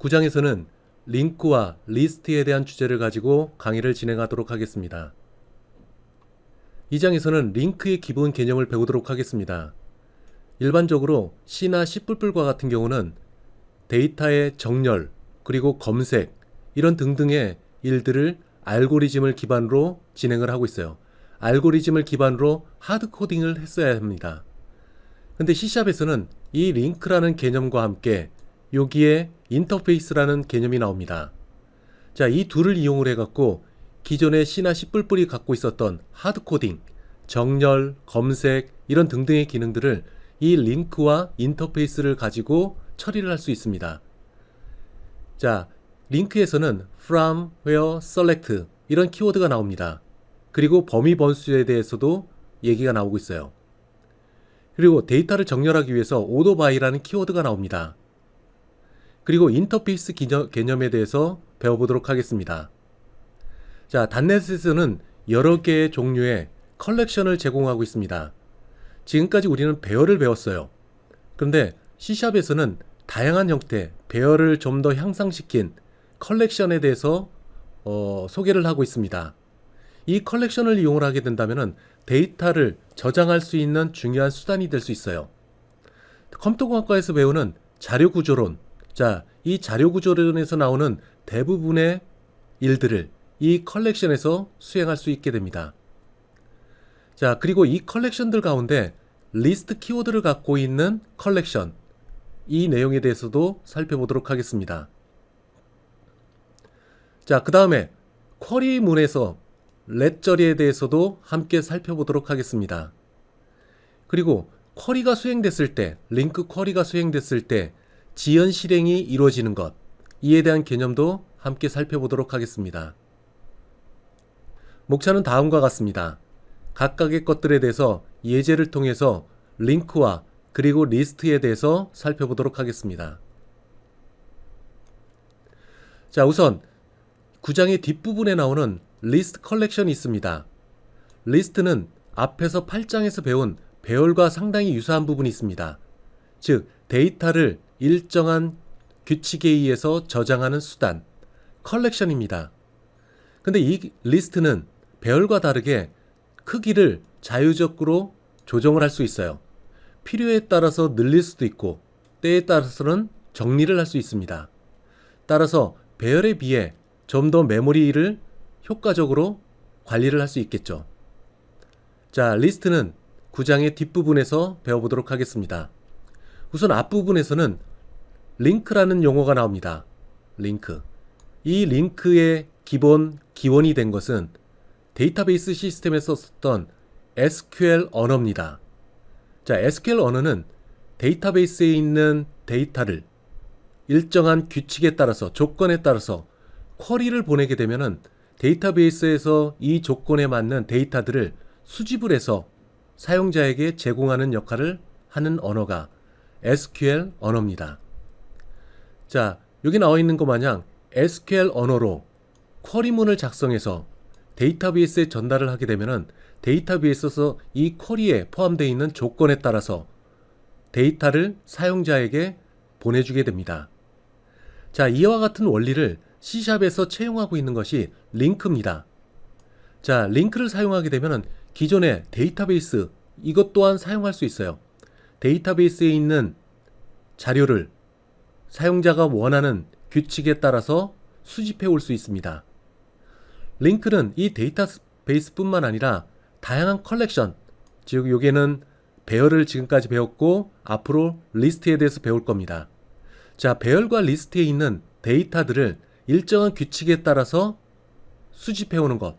9장에서는 링크와 리스트에 대한 주제를 가지고 강의를 진행하도록 하겠습니다. 2장에서는 링크의 기본 개념을 배우도록 하겠습니다. 일반적으로 C나 C++과 같은 경우는 데이터의 정렬, 그리고 검색, 이런 등등의 일들을 알고리즘을 기반으로 진행을 하고 있어요. 알고리즘을 기반으로 하드 코딩을 했어야 합니다. 근데 C샵에서는 이 링크라는 개념과 함께 여기에 인터페이스라는 개념이 나옵니다. 자, 이 둘을 이용을 해갖고 기존의 C나 C++이 갖고 있었던 하드 코딩, 정렬, 검색, 이런 등등의 기능들을 이 링크와 인터페이스를 가지고 처리를 할 수 있습니다. 자, 링크에서는 from, where, select 이런 키워드가 나옵니다. 그리고 범위 번수에 대해서도 얘기가 나오고 있어요. 그리고 데이터를 정렬하기 위해서 order by라는 키워드가 나옵니다. 그리고 인터페이스 개념에 대해서 배워보도록 하겠습니다. 자, 단넷에서는 여러 개의 종류의 컬렉션을 제공하고 있습니다. 지금까지 우리는 배열을 배웠어요. 그런데 C샵에서는 다양한 형태, 배열을 좀 더 향상시킨 컬렉션에 대해서 소개를 하고 있습니다. 이 컬렉션을 이용을 하게 된다면 데이터를 저장할 수 있는 중요한 수단이 될 수 있어요. 컴퓨터공학과에서 배우는 자료구조론, 자, 이 자료구조론에서 나오는 대부분의 일들을 이 컬렉션에서 수행할 수 있게 됩니다. 자, 그리고 이 컬렉션들 가운데 리스트 키워드를 갖고 있는 컬렉션, 이 내용에 대해서도 살펴보도록 하겠습니다. 자, 그 다음에 쿼리문에서 렛저리에 대해서도 함께 살펴보도록 하겠습니다. 그리고 쿼리가 수행됐을 때, 링크 쿼리가 수행됐을 때 지연 실행이 이루어지는 것, 이에 대한 개념도 함께 살펴보도록 하겠습니다. 목차는 다음과 같습니다. 각각의 것들에 대해서 예제를 통해서 링크와 그리고 리스트에 대해서 살펴보도록 하겠습니다. 자, 우선 9장의 뒷부분에 나오는 리스트 컬렉션이 있습니다. 리스트는 앞에서 8장에서 배운 배열과 상당히 유사한 부분이 있습니다. 즉, 데이터를 일정한 규칙에 의해서 저장하는 수단, 컬렉션입니다. 근데 이 리스트는 배열과 다르게 크기를 자유적으로 조정을 할 수 있어요. 필요에 따라서 늘릴 수도 있고 때에 따라서는 정리를 할 수 있습니다. 따라서 배열에 비해 좀 더 메모리를 효과적으로 관리를 할 수 있겠죠. 자, 리스트는 9장의 뒷부분에서 배워보도록 하겠습니다. 우선 앞부분에서는 링크라는 용어가 나옵니다. 링크. 이 링크의 기원이 된 것은 데이터베이스 시스템에서 썼던 SQL 언어입니다. 자, SQL 언어는 데이터베이스에 있는 데이터를 일정한 규칙에 따라서, 조건에 따라서 쿼리를 보내게 되면은 데이터베이스에서 이 조건에 맞는 데이터들을 수집을 해서 사용자에게 제공하는 역할을 하는 언어가 SQL 언어입니다. 자, 여기 나와 있는 것 마냥 SQL 언어로 쿼리문을 작성해서 데이터베이스에 전달을 하게 되면은 데이터베이스에서 이 쿼리에 포함되어 있는 조건에 따라서 데이터를 사용자에게 보내주게 됩니다. 자, 이와 같은 원리를 C샵에서 채용하고 있는 것이 링크입니다. 자, 링크를 사용하게 되면 기존의 데이터베이스, 이것 또한 사용할 수 있어요. 데이터베이스에 있는 자료를 사용자가 원하는 규칙에 따라서 수집해 올 수 있습니다. 링크는 이 데이터베이스뿐만 아니라 다양한 컬렉션, 즉 여기에는 배열을 지금까지 배웠고 앞으로 리스트에 대해서 배울 겁니다. 자, 배열과 리스트에 있는 데이터들을 일정한 규칙에 따라서 수집해 오는 것,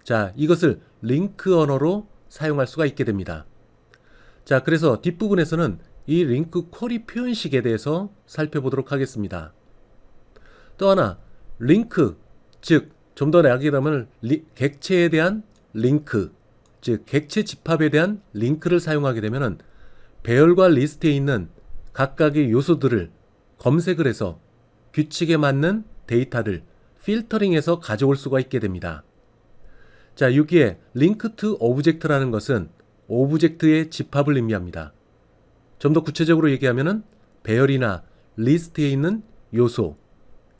자, 이것을 링크 언어로 사용할 수가 있게 됩니다. 자, 그래서 뒷부분에서는 이 링크 쿼리 표현식에 대해서 살펴보도록 하겠습니다. 또 하나, 링크, 즉 좀 더 나아가게 되면 객체에 대한 링크, 즉 객체 집합에 대한 링크를 사용하게 되면 배열과 리스트에 있는 각각의 요소들을 검색을 해서 규칙에 맞는 데이터를 필터링해서 가져올 수가 있게 됩니다. 자, 여기에 link to object라는 것은 오브젝트의 집합을 의미합니다. 좀 더 구체적으로 얘기하면은 배열이나 리스트에 있는 요소,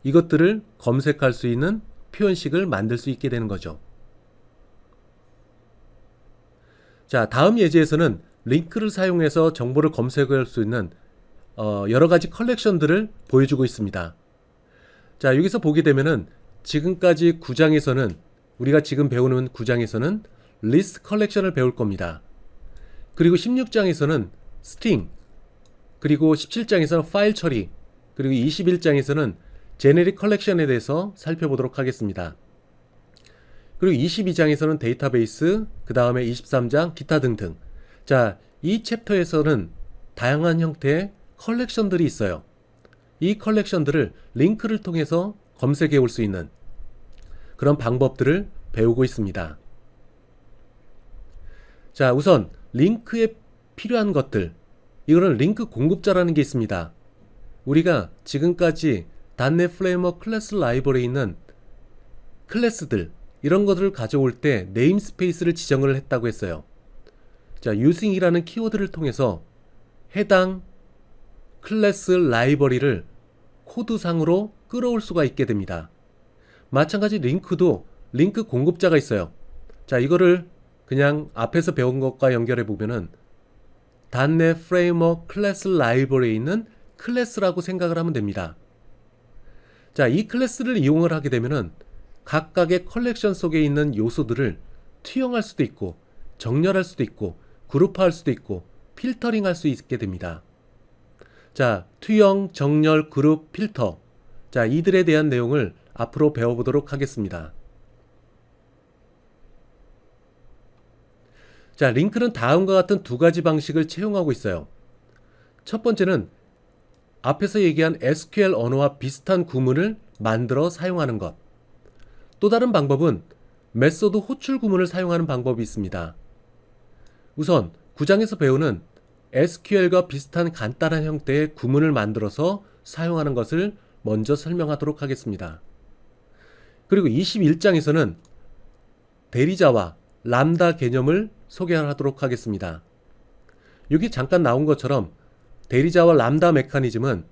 이것들을 검색할 수 있는 표현식을 만들 수 있게 되는 거죠. 자, 다음 예제에서는 링크를 사용해서 정보를 검색할 수 있는 여러 가지 컬렉션들을 보여주고 있습니다. 자, 여기서 보게 되면은 지금까지 9장에서는 우리가 지금 배우는 9장에서는 리스트 컬렉션을 배울 겁니다. 그리고 16장에서는 스트링, 그리고 17장에서는 파일 처리, 그리고 21장에서는 제네릭 컬렉션에 대해서 살펴보도록 하겠습니다. 그리고 22장에서는 데이터베이스, 그 다음에 23장 기타 등등. 자, 이 챕터에서는 다양한 형태의 컬렉션들이 있어요. 이 컬렉션들을 링크를 통해서 검색해 올 수 있는 그런 방법들을 배우고 있습니다. 자, 우선 링크에 필요한 것들, 이거는 링크 공급자라는 게 있습니다. 우리가 지금까지 .NET 프레임워크 클래스 라이브러리에 있는 클래스들, 이런 것들을 가져올 때 네임스페이스를 지정을 했다고 했어요. 자, using이라는 키워드를 통해서 해당 클래스 라이브러리를 코드상으로 끌어올 수가 있게 됩니다. 마찬가지 링크도 링크 공급자가 있어요. 자, 이거를 그냥 앞에서 배운 것과 연결해 보면은 .NET 프레임워크 클래스 라이브러리에 있는 클래스라고 생각을 하면 됩니다. 자, 이 클래스를 이용을 하게 되면은 각각의 컬렉션 속에 있는 요소들을 투영할 수도 있고 정렬할 수도 있고 그룹화할 수도 있고 필터링할 수 있게 됩니다. 자, 투영, 정렬, 그룹, 필터. 자, 이들에 대한 내용을 앞으로 배워보도록 하겠습니다. 자, 링크는 다음과 같은 두 가지 방식을 채용하고 있어요. 첫 번째는 앞에서 얘기한 SQL 언어와 비슷한 구문을 만들어 사용하는 것. 또 다른 방법은 메소드 호출 구문을 사용하는 방법이 있습니다. 우선 9장에서 배우는 SQL과 비슷한 간단한 형태의 구문을 만들어서 사용하는 것을 먼저 설명하도록 하겠습니다. 그리고 21장에서는 대리자와 람다 개념을 소개하도록 하겠습니다. 여기 잠깐 나온 것처럼 대리자와 람다 메커니즘은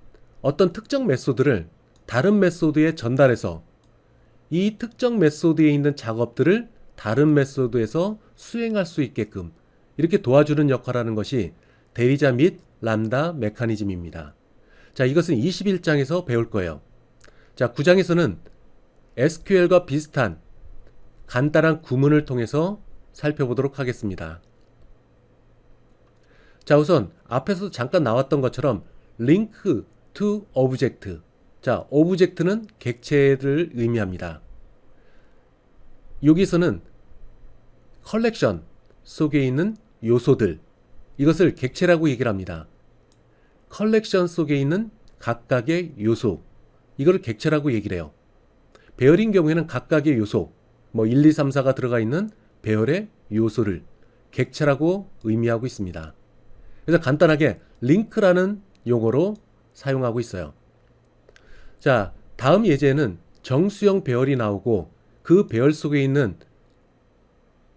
어떤 특정 메소드를 다른 메소드에 전달해서 이 특정 메소드에 있는 작업들을 다른 메소드에서 수행할 수 있게끔 이렇게 도와주는 역할을 하는 것이 대리자 및 람다 메커니즘입니다. 자, 이것은 21장에서 배울 거예요. 자, 9장에서는 SQL과 비슷한 간단한 구문을 통해서 살펴보도록 하겠습니다. 자, 우선 앞에서도 잠깐 나왔던 것처럼 link to object. 자, 오브젝트는 객체를 의미합니다. 여기서는 컬렉션 속에 있는 요소들, 이것을 객체라고 얘기를 합니다. 컬렉션 속에 있는 각각의 요소, 이거를 객체라고 얘기를 해요. 배열인 경우에는 각각의 요소, 1, 2, 3, 4가 들어가 있는 배열의 요소를 객체라고 의미하고 있습니다. 그래서 간단하게 링크라는 용어로 사용하고 있어요. 자, 다음 예제는 정수형 배열이 나오고 그 배열 속에 있는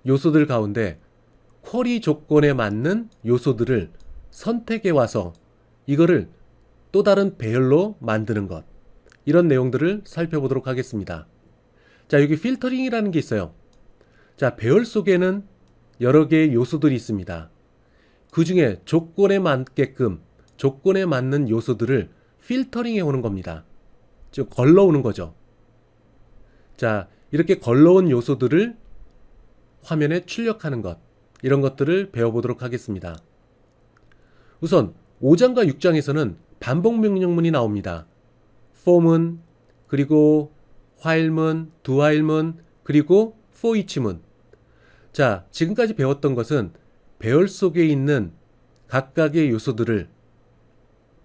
요소들 가운데 쿼리 조건에 맞는 요소들을 선택해 와서 이거를 또 다른 배열로 만드는 것, 이런 내용들을 살펴보도록 하겠습니다. 자, 여기 필터링이라는 게 있어요. 자, 배열 속에는 여러 개의 요소들이 있습니다. 그 중에 조건에 맞게끔 조건에 맞는 요소들을 필터링해 오는 겁니다. 즉 걸러오는 거죠. 자, 이렇게 걸러온 요소들을 화면에 출력하는 것, 이런 것들을 배워보도록 하겠습니다. 우선 5장과 6장에서는 반복 명령문이 나옵니다. for문, 그리고 while문, doWhile문, 그리고 forEach문. 자, 지금까지 배웠던 것은 배열 속에 있는 각각의 요소들을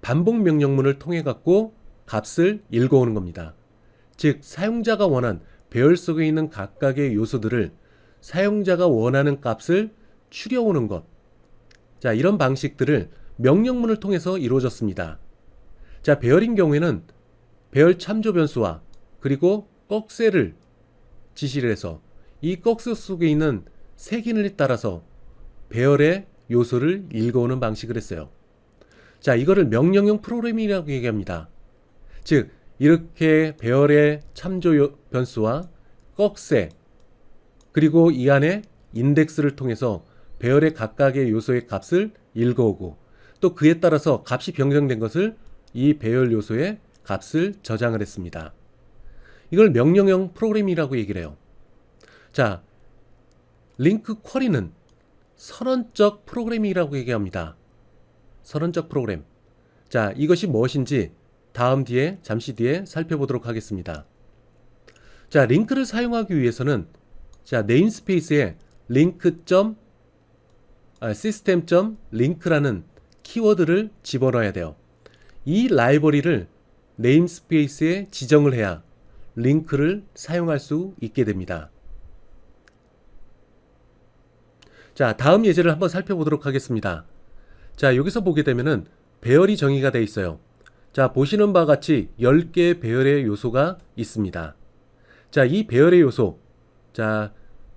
반복 명령문을 통해 갖고 값을 읽어오는 겁니다. 즉, 사용자가 원한 배열 속에 있는 각각의 요소들을 사용자가 원하는 값을 추려오는 것. 자, 이런 방식들을 명령문을 통해서 이루어졌습니다. 자, 배열인 경우에는 배열 참조 변수와 그리고 꺽쇠를 지시를 해서 이 꺽쇠 속에 있는 색인을 따라서 배열의 요소를 읽어오는 방식을 했어요. 자, 이거를 명령형 프로그래밍이라고 얘기합니다. 즉, 이렇게 배열의 참조 변수와 꺽쇠 그리고 이 안에 인덱스를 통해서 배열의 각각의 요소의 값을 읽어오고 또 그에 따라서 값이 변경된 것을 이 배열 요소의 값을 저장을 했습니다. 이걸 명령형 프로그램이라고 얘기를 해요. 자, 링크 쿼리는 선언적 프로그램이라고 얘기합니다. 선언적 프로그램. 자, 이것이 무엇인지 잠시 뒤에 살펴보도록 하겠습니다. 자, 링크를 사용하기 위해서는 자, 네임스페이스에 system.link라는 키워드를 집어넣어야 돼요. 이 라이브러리를 네임스페이스에 지정을 해야 링크를 사용할 수 있게 됩니다. 자, 다음 예제를 한번 살펴보도록 하겠습니다. 자, 여기서 보게 되면은 배열이 정의가 되어 있어요. 자, 보시는 바와 같이 10개의 배열의 요소가 있습니다. 자, 이 배열의 요소, 자,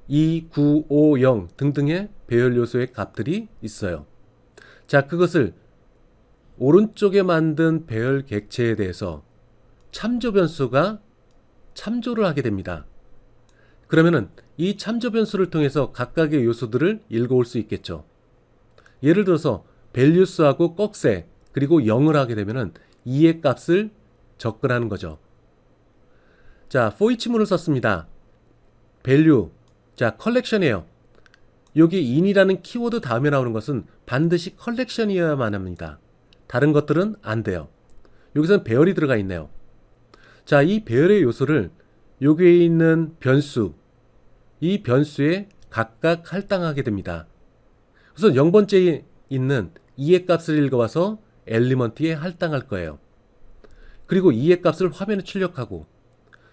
2, 9, 5, 0 등등의 배열 요소의 값들이 있어요. 자, 그것을 오른쪽에 만든 배열 객체에 대해서 참조 변수가 참조를 하게 됩니다. 그러면은 이 참조 변수를 통해서 각각의 요소들을 읽어올 수 있겠죠. 예를 들어서 values하고 꺽쇠 그리고 0을 하게 되면은 2의 값을 접근하는 거죠. 자, for each문을 썼습니다. value, 자, collection이에요. 여기 in이라는 키워드 다음에 나오는 것은 반드시 collection이어야만 합니다. 다른 것들은 안 돼요. 여기서는 배열이 들어가 있네요. 자, 이 배열의 요소를 여기에 있는 변수, 이 변수에 각각 할당하게 됩니다. 우선 0번째에 있는 2의 값을 읽어와서 엘리먼트에 할당할 거예요. 그리고 2의 값을 화면에 출력하고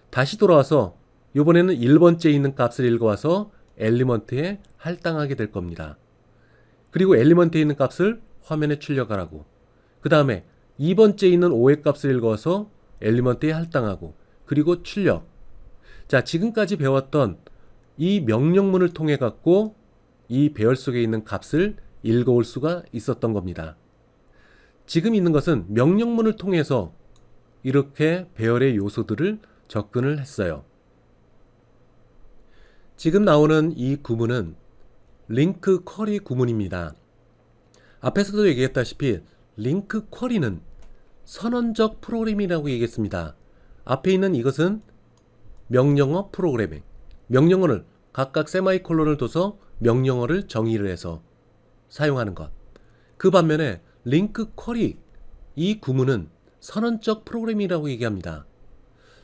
다시 돌아와서 이번에는 1번째에 있는 값을 읽어와서 엘리먼트에 할당하게 될 겁니다. 그리고 엘리먼트에 있는 값을 화면에 출력하라고. 그 다음에 2번째에 있는 5의 값을 읽어서 엘리먼트에 할당하고 그리고 출력. 자, 지금까지 배웠던 이 명령문을 통해 갖고 이 배열 속에 있는 값을 읽어올 수가 있었던 겁니다. 지금 있는 것은 명령문을 통해서 이렇게 배열의 요소들을 접근을 했어요. 지금 나오는 이 구문은 링크 쿼리 구문입니다. 앞에서도 얘기했다시피 링크 쿼리는 선언적 프로그램이라고 얘기했습니다. 앞에 있는 이것은 명령어 프로그래밍, 명령어를 각각 세마이콜론을 둬서 명령어를 정의를 해서 사용하는 것. 그 반면에 링크 쿼리, 이 구문은 선언적 프로그램이라고 얘기합니다.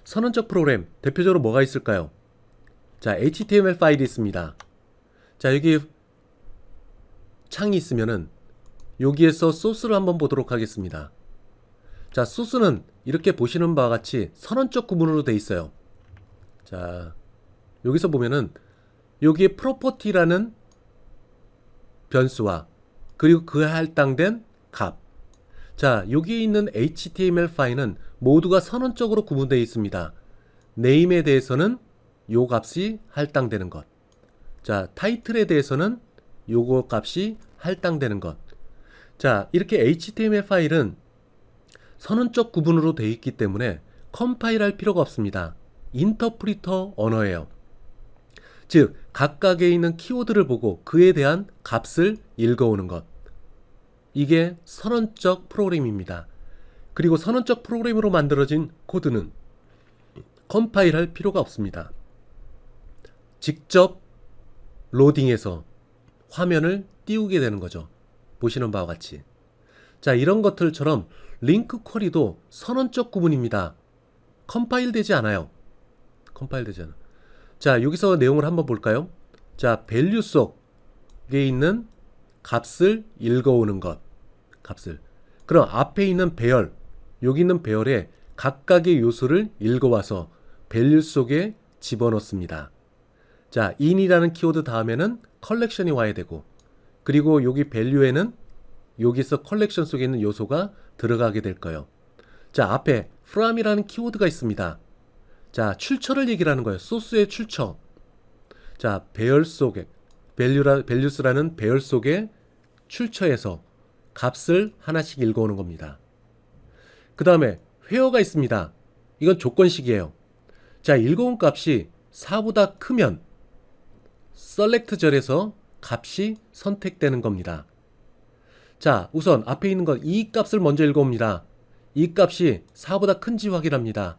선언적 프로그램, 대표적으로 뭐가 있을까요? 자, HTML 파일이 있습니다. 자, 여기 창이 있으면은 여기에서 소스를 한번 보도록 하겠습니다. 자, 소스는 이렇게 보시는 바와 같이 선언적 구문으로 되어 있어요. 자, 여기서 보면은 여기에 property라는 변수와 그리고 그에 할당된 값. 자, 여기에 있는 HTML 파일은 모두가 선언적으로 구분되어 있습니다. name에 대해서는 요 값이 할당되는 것. 자, title에 대해서는 요거 값이 할당되는 것. 자, 이렇게 HTML 파일은 선언적 구분으로 되어 있기 때문에 컴파일할 필요가 없습니다. 인터프리터 언어예요. 즉, 각각에 있는 키워드를 보고 그에 대한 값을 읽어오는 것. 이게 선언적 프로그램입니다. 그리고 선언적 프로그램으로 만들어진 코드는 컴파일할 필요가 없습니다. 직접 로딩해서 화면을 띄우게 되는 거죠. 보시는 바와 같이. 자, 이런 것들처럼 링크 쿼리도 선언적 구문입니다. 컴파일 되지 않아요. 컴파일 되지 않아. 자, 여기서 내용을 한번 볼까요? 자, value 속에 있는 값을 읽어오는 것. 값을. 그럼 앞에 있는 배열, 여기 있는 배열에 각각의 요소를 읽어와서 value 속에 집어넣습니다. 자, in이라는 키워드 다음에는 컬렉션이 와야 되고, 그리고 여기 value에는 여기서 컬렉션 속에 있는 요소가 들어가게 될 거예요. 자, 앞에 from이라는 키워드가 있습니다. 자, 출처를 얘기를 하는 거예요. 소스의 출처. 자, 배열 속에 values라는 배열 속에 출처에서 값을 하나씩 읽어오는 겁니다. 그 다음에 where가 있습니다. 이건 조건식이에요. 자, 읽어온 값이 4보다 크면 select 절에서 값이 선택되는 겁니다. 자, 우선 앞에 있는 건 이 값을 먼저 읽어옵니다. 이 값이 4보다 큰지 확인합니다.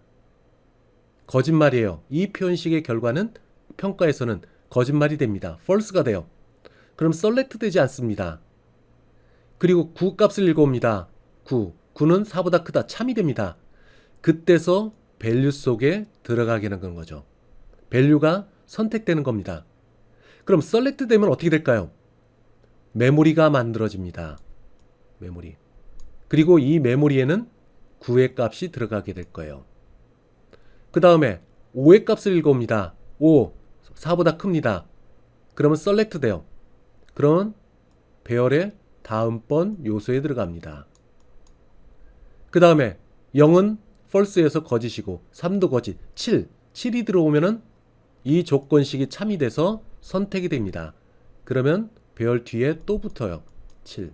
거짓말이에요. 이 표현식의 결과는 평가에서는 거짓말이 됩니다. false가 돼요. 그럼 select 되지 않습니다. 그리고 9 값을 읽어옵니다. 9는 4보다 크다. 참이 됩니다. 그때서 value 속에 들어가게 되는 거죠. value가 선택되는 겁니다. 그럼 select 되면 어떻게 될까요? 메모리가 만들어집니다. 메모리. 그리고 이 메모리에는 9의 값이 들어가게 될 거예요. 그 다음에 5의 값을 읽어옵니다. 5, 4보다 큽니다. 그러면 select 돼요. 그러면 배열의 다음번 요소에 들어갑니다. 그 다음에 0은 false에서 거짓이고 3도 거짓, 7이 들어오면은 이 조건식이 참이 돼서 선택이 됩니다. 그러면 배열 뒤에 또 붙어요. 7.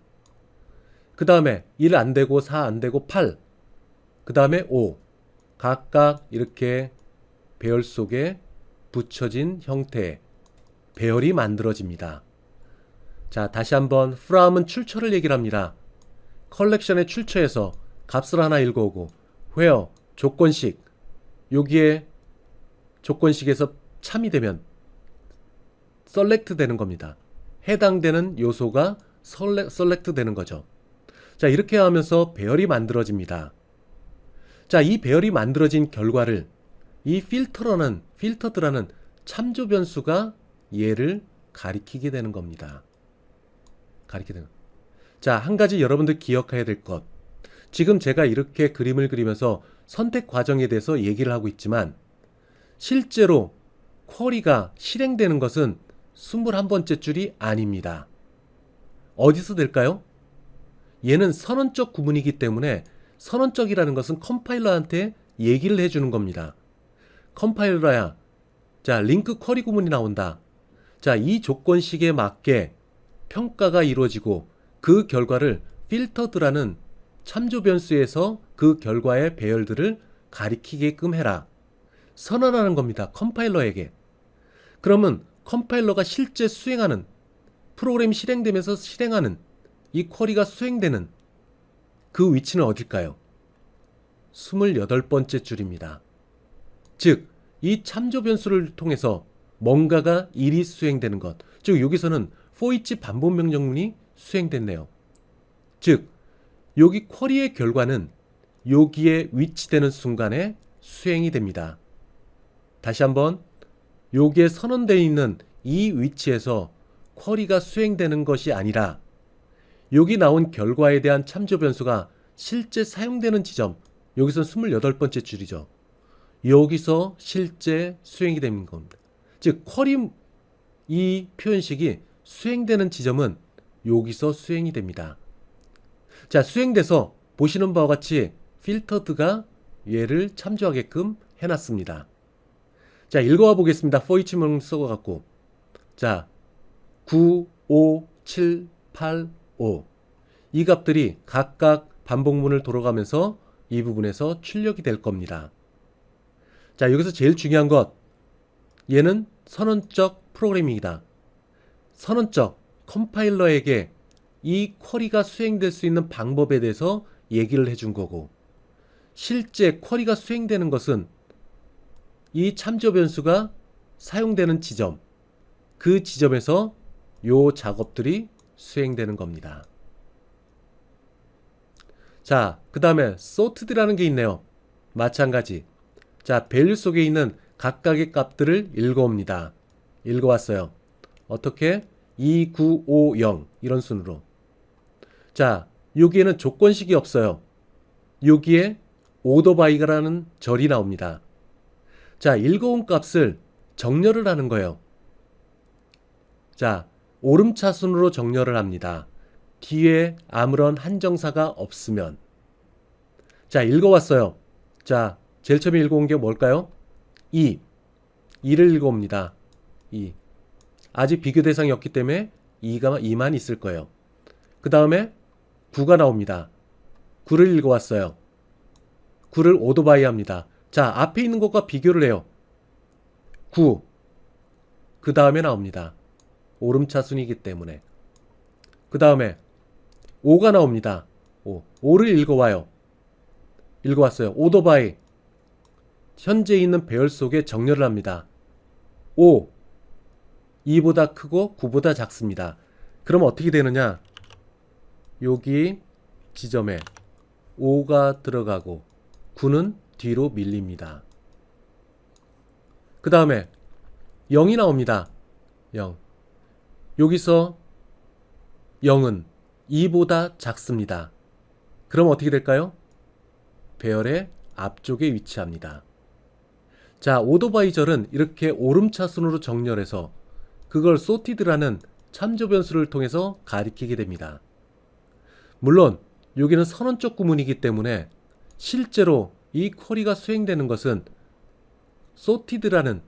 그 다음에 1 안되고 4 안되고 8. 그 다음에 5. 각각 이렇게 배열 속에 붙여진 형태의 배열이 만들어집니다. 자, 다시 한번 from은 출처를 얘기를 합니다. 컬렉션의 출처에서 값을 하나 읽어오고 where 조건식, 여기에 조건식에서 참이 되면 select 되는 겁니다. 해당되는 요소가 select 되는 거죠. 자, 이렇게 하면서 배열이 만들어집니다. 자, 이 배열이 만들어진 결과를 이 필터드라는 참조 변수가 얘를 가리키게 되는 겁니다. 자, 한 가지 여러분들 기억해야 될 것. 지금 제가 이렇게 그림을 그리면서 선택 과정에 대해서 얘기를 하고 있지만 실제로 쿼리가 실행되는 것은 21번째 줄이 아닙니다. 어디서 될까요? 얘는 선언적 구문이기 때문에 선언적이라는 것은 컴파일러한테 얘기를 해주는 겁니다. 컴파일러야, 자, 링크 쿼리 구문이 나온다. 자, 이 조건식에 맞게 평가가 이루어지고 그 결과를 필터드라는 참조 변수에서 그 결과의 배열들을 가리키게끔 해라. 선언하는 겁니다. 컴파일러에게. 그러면 컴파일러가 실제 수행하는, 프로그램이 실행되면서 실행하는 이 쿼리가 수행되는 그 위치는 어딜까요? 28번째 줄입니다. 즉, 이 참조 변수를 통해서 뭔가가 일이 수행되는 것. 즉, 여기서는 for each 반복 명령문이 수행됐네요. 즉, 여기 쿼리의 결과는 여기에 위치되는 순간에 수행이 됩니다. 다시 한번, 여기에 선언되어 있는 이 위치에서 쿼리가 수행되는 것이 아니라 여기 나온 결과에 대한 참조 변수가 실제 사용되는 지점, 여기서 28번째 줄이죠. 여기서 실제 수행이 되는 겁니다. 즉, 쿼리 이 표현식이 수행되는 지점은 여기서 수행이 됩니다. 자, 수행돼서 보시는 바와 같이 필터드가 얘를 참조하게끔 해놨습니다. 자, 읽어와 보겠습니다. for each 명령 써갖고. 자, 9, 5, 7, 8, 5. 이 값들이 각각 반복문을 돌아가면서 이 부분에서 출력이 될 겁니다. 자, 여기서 제일 중요한 것. 얘는 선언적 프로그래밍이다. 선언적 컴파일러에게 이 쿼리가 수행될 수 있는 방법에 대해서 얘기를 해준 거고, 실제 쿼리가 수행되는 것은 이 참조 변수가 사용되는 지점, 그 지점에서 요 작업들이 수행되는 겁니다. 자, 그 다음에 sorted라는 게 있네요. 마찬가지. 자, value 속에 있는 각각의 값들을 읽어옵니다. 읽어왔어요. 어떻게? 2, 9, 5, 0 이런 순으로. 자, 여기에는 조건식이 없어요. 여기에 order by라는 절이 나옵니다. 자, 읽어온 값을 정렬을 하는 거예요. 자, 오름차순으로 정렬을 합니다. 뒤에 아무런 한정사가 없으면. 자, 읽어왔어요. 자, 제일 처음에 읽어온 게 뭘까요? 2를 읽어옵니다. 2. 아직 비교 대상이 없기 때문에 2만 있을 거예요. 그 다음에 9가 나옵니다. 9를 읽어왔어요. 9를 오토바이 합니다. 자, 앞에 있는 것과 비교를 해요. 9. 그 다음에 나옵니다. 오름차순이기 때문에. 그 다음에 5가 나옵니다. 5. 5를 읽어와요. 읽어왔어요. 오토바이. 현재 있는 배열 속에 정렬을 합니다. 5. 2보다 크고 9보다 작습니다. 그럼 어떻게 되느냐? 여기 지점에 5가 들어가고 9는 뒤로 밀립니다. 그 다음에 0이 나옵니다. 0. 여기서 0은 2보다 작습니다. 그럼 어떻게 될까요? 배열의 앞쪽에 위치합니다. 자, 오토바이절은 이렇게 오름차순으로 정렬해서 그걸 소티드라는 참조 변수를 통해서 가리키게 됩니다. 물론 여기는 선언적 구문이기 때문에 실제로 이 쿼리가 수행되는 것은 소티드라는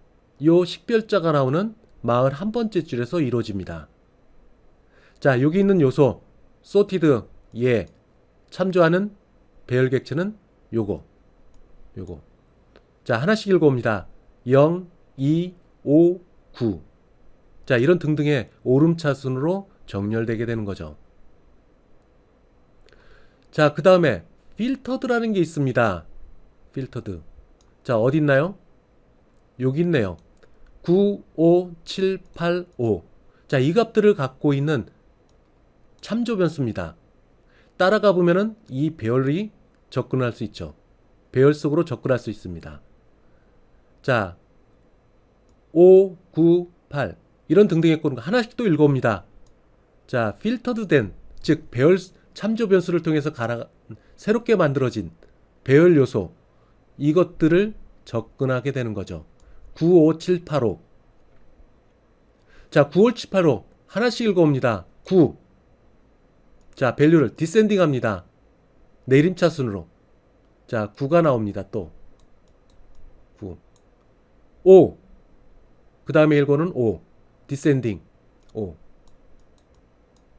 요 식별자가 나오는 41번째 줄에서 이루어집니다. 자, 여기 있는 요소 소티드 예 참조하는 배열 객체는 요거. 자, 하나씩 읽어봅니다. 0, 2, 5, 9. 자, 이런 등등의 오름차순으로 정렬되게 되는 거죠. 자, 그 다음에 필터드라는 게 있습니다. 필터드. 자, 어디 있나요? 여기 있네요. 9, 5, 7, 8, 5. 자, 이 값들을 갖고 있는 참조 변수입니다. 따라가 보면은 이 배열이 접근할 수 있죠. 배열 속으로 접근할 수 있습니다. 자, 5, 9, 8 이런 등등의 꼴은 하나씩 또 읽어옵니다. 자, 필터드 된, 즉 배열 참조 변수를 통해서 새롭게 만들어진 배열 요소 이것들을 접근하게 되는 거죠. 9, 5, 7, 8, 5. 자, 9, 5, 7, 8, 5 하나씩 읽어옵니다. 9. 자, 밸류를 디센딩 합니다. 내림차순으로. 자, 9가 나옵니다. 또 9. 5. 그 다음에 읽어는 5. 디센딩 5.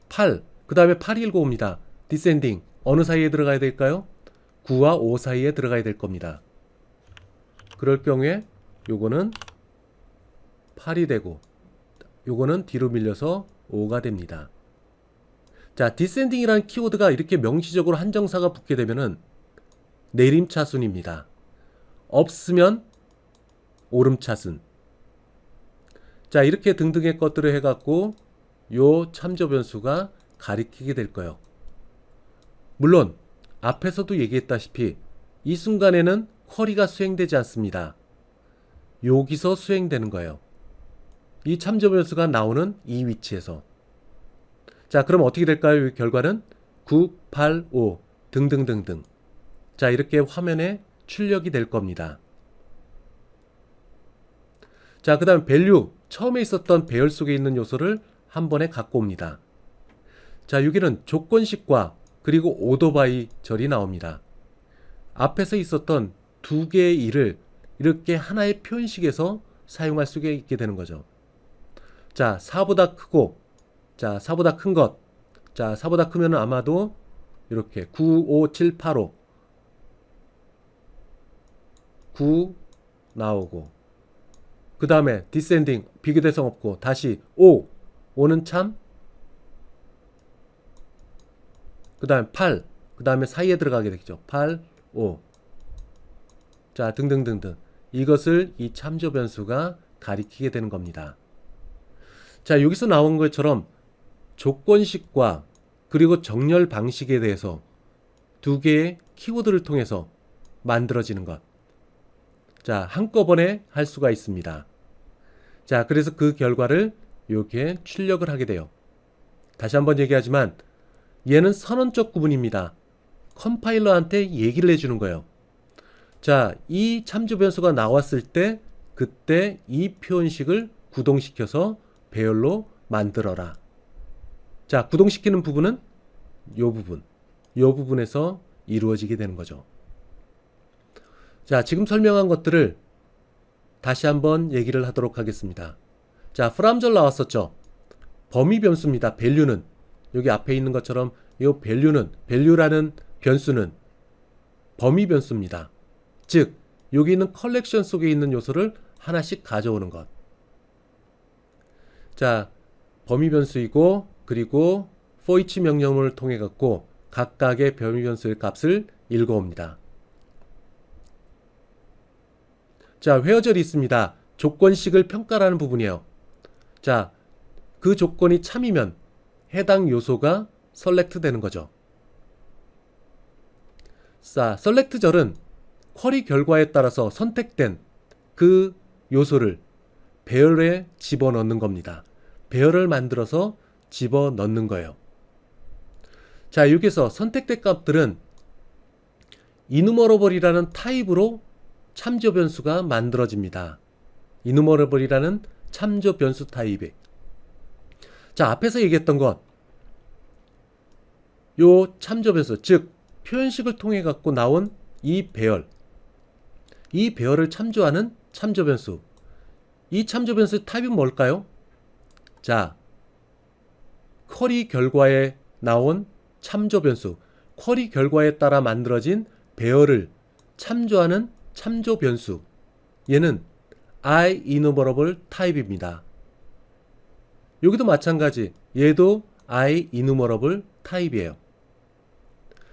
8. 그 다음에 8이 읽어옵니다. 디센딩 어느 사이에 들어가야 될까요? 9와 5 사이에 들어가야 될 겁니다. 그럴 경우에 요거는 8이 되고 요거는 뒤로 밀려서 5가 됩니다. 자, 디센딩이라는 키워드가 이렇게 명시적으로 한정사가 붙게 되면은 내림차순입니다. 없으면 오름차순. 자, 이렇게 등등의 것들을 해갖고 요 참조 변수가 가리키게 될 거예요. 물론 앞에서도 얘기했다시피 이 순간에는 쿼리가 수행되지 않습니다. 여기서 수행되는 거예요. 이 참조 변수가 나오는 이 위치에서. 자, 그럼 어떻게 될까요? 이 결과는 9, 8, 5 등등등등. 자, 이렇게 화면에 출력이 될 겁니다. 자, 그 다음 밸류 처음에 있었던 배열 속에 있는 요소를 한 번에 갖고 옵니다. 자, 여기는 조건식과 그리고 오토바이 절이 나옵니다. 앞에서 있었던 두 개의 일을 이렇게 하나의 표현식에서 사용할 수 있게 되는 거죠. 자, 4보다 크고, 자, 4보다 큰 것. 자, 4보다 크면 아마도 이렇게 9, 5, 7, 8, 5. 9 나오고. 그 다음에 디센딩 비교대성 없고 다시 5. 5는 참. 그 다음에 8. 그 다음에 사이에 들어가게 되겠죠. 8, 5. 자, 등등등등. 이것을 이 참조 변수가 가리키게 되는 겁니다. 자, 여기서 나온 것처럼 조건식과 그리고 정렬 방식에 대해서 두 개의 키워드를 통해서 만들어지는 것. 자, 한꺼번에 할 수가 있습니다. 자, 그래서 그 결과를 이렇게 출력을 하게 돼요. 다시 한번 얘기하지만 얘는 선언적 구문입니다. 컴파일러한테 얘기를 해주는 거예요. 자, 이 참조 변수가 나왔을 때 그때 이 표현식을 구동시켜서 배열로 만들어라. 자, 구동시키는 부분은 요 부분에서 이루어지게 되는 거죠. 자, 지금 설명한 것들을 다시 한번 얘기를 하도록 하겠습니다. 자, 프람절 나왔었죠. 범위 변수입니다. 밸류는 여기 앞에 있는 것처럼 이 밸류라는 변수는 범위 변수입니다. 즉 여기 있는 컬렉션 속에 있는 요소를 하나씩 가져오는 것. 자, 범위 변수이고 그리고 for each 명령문을 통해 갖고 각각의 범위 변수의 값을 읽어옵니다. 자, 회어절이 있습니다. 조건식을 평가라는 부분이에요. 자, 그 조건이 참이면 해당 요소가 select 되는 거죠. 자, select 절은 쿼리 결과에 따라서 선택된 그 요소를 배열에 집어넣는 겁니다. 배열을 만들어서 집어넣는 거예요. 자, 여기서 선택된 값들은 enumerable이라는 타입으로 참조 변수가 만들어집니다. enumerable이라는 참조 변수 타입이. 자, 앞에서 얘기했던 것, 요 참조 변수, 즉 표현식을 통해 갖고 나온 이 배열, 이 배열을 참조하는 참조 변수. 이 참조 변수의 타입은 뭘까요? 자, 쿼리 결과에 나온 참조 변수, 쿼리 결과에 따라 만들어진 배열을 참조하는 참조 변수. 얘는 IEnumerable 타입입니다. 여기도 마찬가지. 얘도 IEnumerable 타입이에요.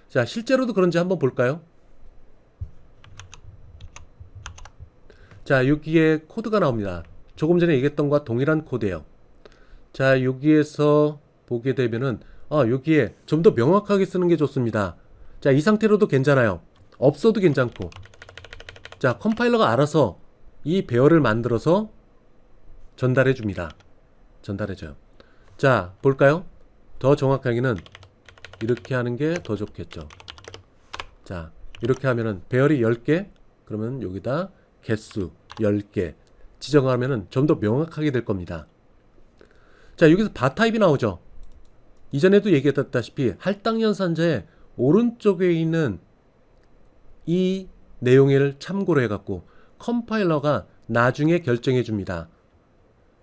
자, 실제로도 그런지 한번 볼까요? 자, 여기에 코드가 나옵니다. 조금 전에 얘기했던 것과 동일한 코드예요. 자, 여기에서 보게 되면은 여기에 좀 더 명확하게 쓰는 게 좋습니다. 자, 이 상태로도 괜찮아요. 없어도 괜찮고. 자, 컴파일러가 알아서 이 배열을 만들어서 전달해 줍니다. 전달해줘요. 자, 볼까요? 더 정확하게는 이렇게 하는 게 더 좋겠죠. 자, 이렇게 하면은 배열이 10개, 그러면 여기다 개수 10개 지정하면은 좀 더 명확하게 될 겁니다. 자, 여기서 바 타입이 나오죠. 이전에도 얘기했다시피 할당연산자의 오른쪽에 있는 이 내용을 참고로 해갖고 컴파일러가 나중에 결정해 줍니다.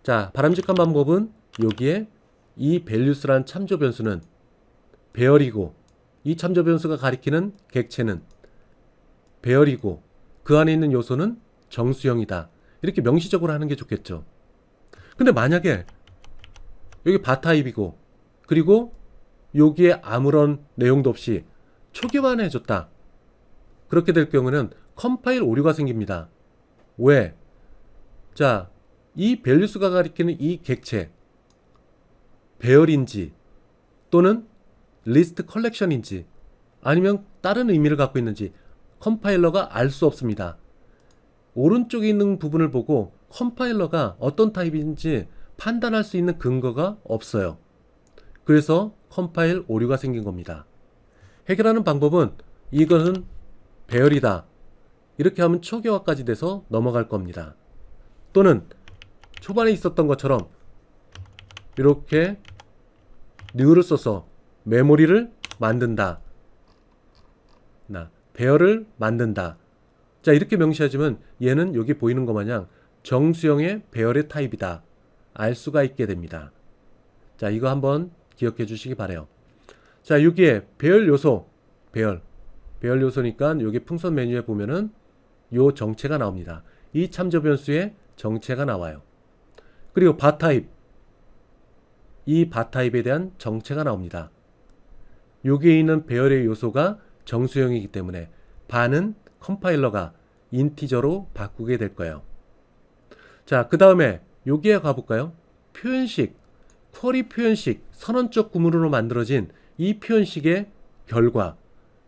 자, 바람직한 방법은 여기에 이 values란 참조 변수는 배열이고, 이 참조 변수가 가리키는 객체는 배열이고, 그 안에 있는 요소는 정수형이다. 이렇게 명시적으로 하는 게 좋겠죠. 근데 만약에 여기 바 타입이고, 그리고 여기에 아무런 내용도 없이 초기화만 해줬다. 그렇게 될 경우는 컴파일 오류가 생깁니다. 왜? 자, 이 values가 가리키는 이 객체 배열인지 또는 리스트 컬렉션인지 아니면 다른 의미를 갖고 있는지 컴파일러가 알 수 없습니다. 오른쪽에 있는 부분을 보고 컴파일러가 어떤 타입인지 판단할 수 있는 근거가 없어요. 그래서 컴파일 오류가 생긴 겁니다. 해결하는 방법은 이것은 배열이다. 이렇게 하면 초기화까지 돼서 넘어갈 겁니다. 또는 초반에 있었던 것처럼 이렇게 new를 써서 메모리를 만든다. 배열을 만든다. 자, 이렇게 명시하지만 얘는 여기 보이는 것 마냥 정수형의 배열의 타입이다. 알 수가 있게 됩니다. 자, 이거 한번 기억해 주시기 바래요. 자, 여기에 배열 요소, 배열 요소니까 여기 풍선 메뉴에 보면은 요 정체가 나옵니다. 이 참조 변수의 정체가 나와요. 그리고 바 타입, 이 바 타입에 대한 정체가 나옵니다. 여기에 있는 배열의 요소가 정수형이기 때문에 바는 컴파일러가 인티저로 바꾸게 될 거예요. 자, 그 다음에 여기에 가볼까요? 표현식, 쿼리 표현식, 선언적 구문으로 만들어진 이 표현식의 결과,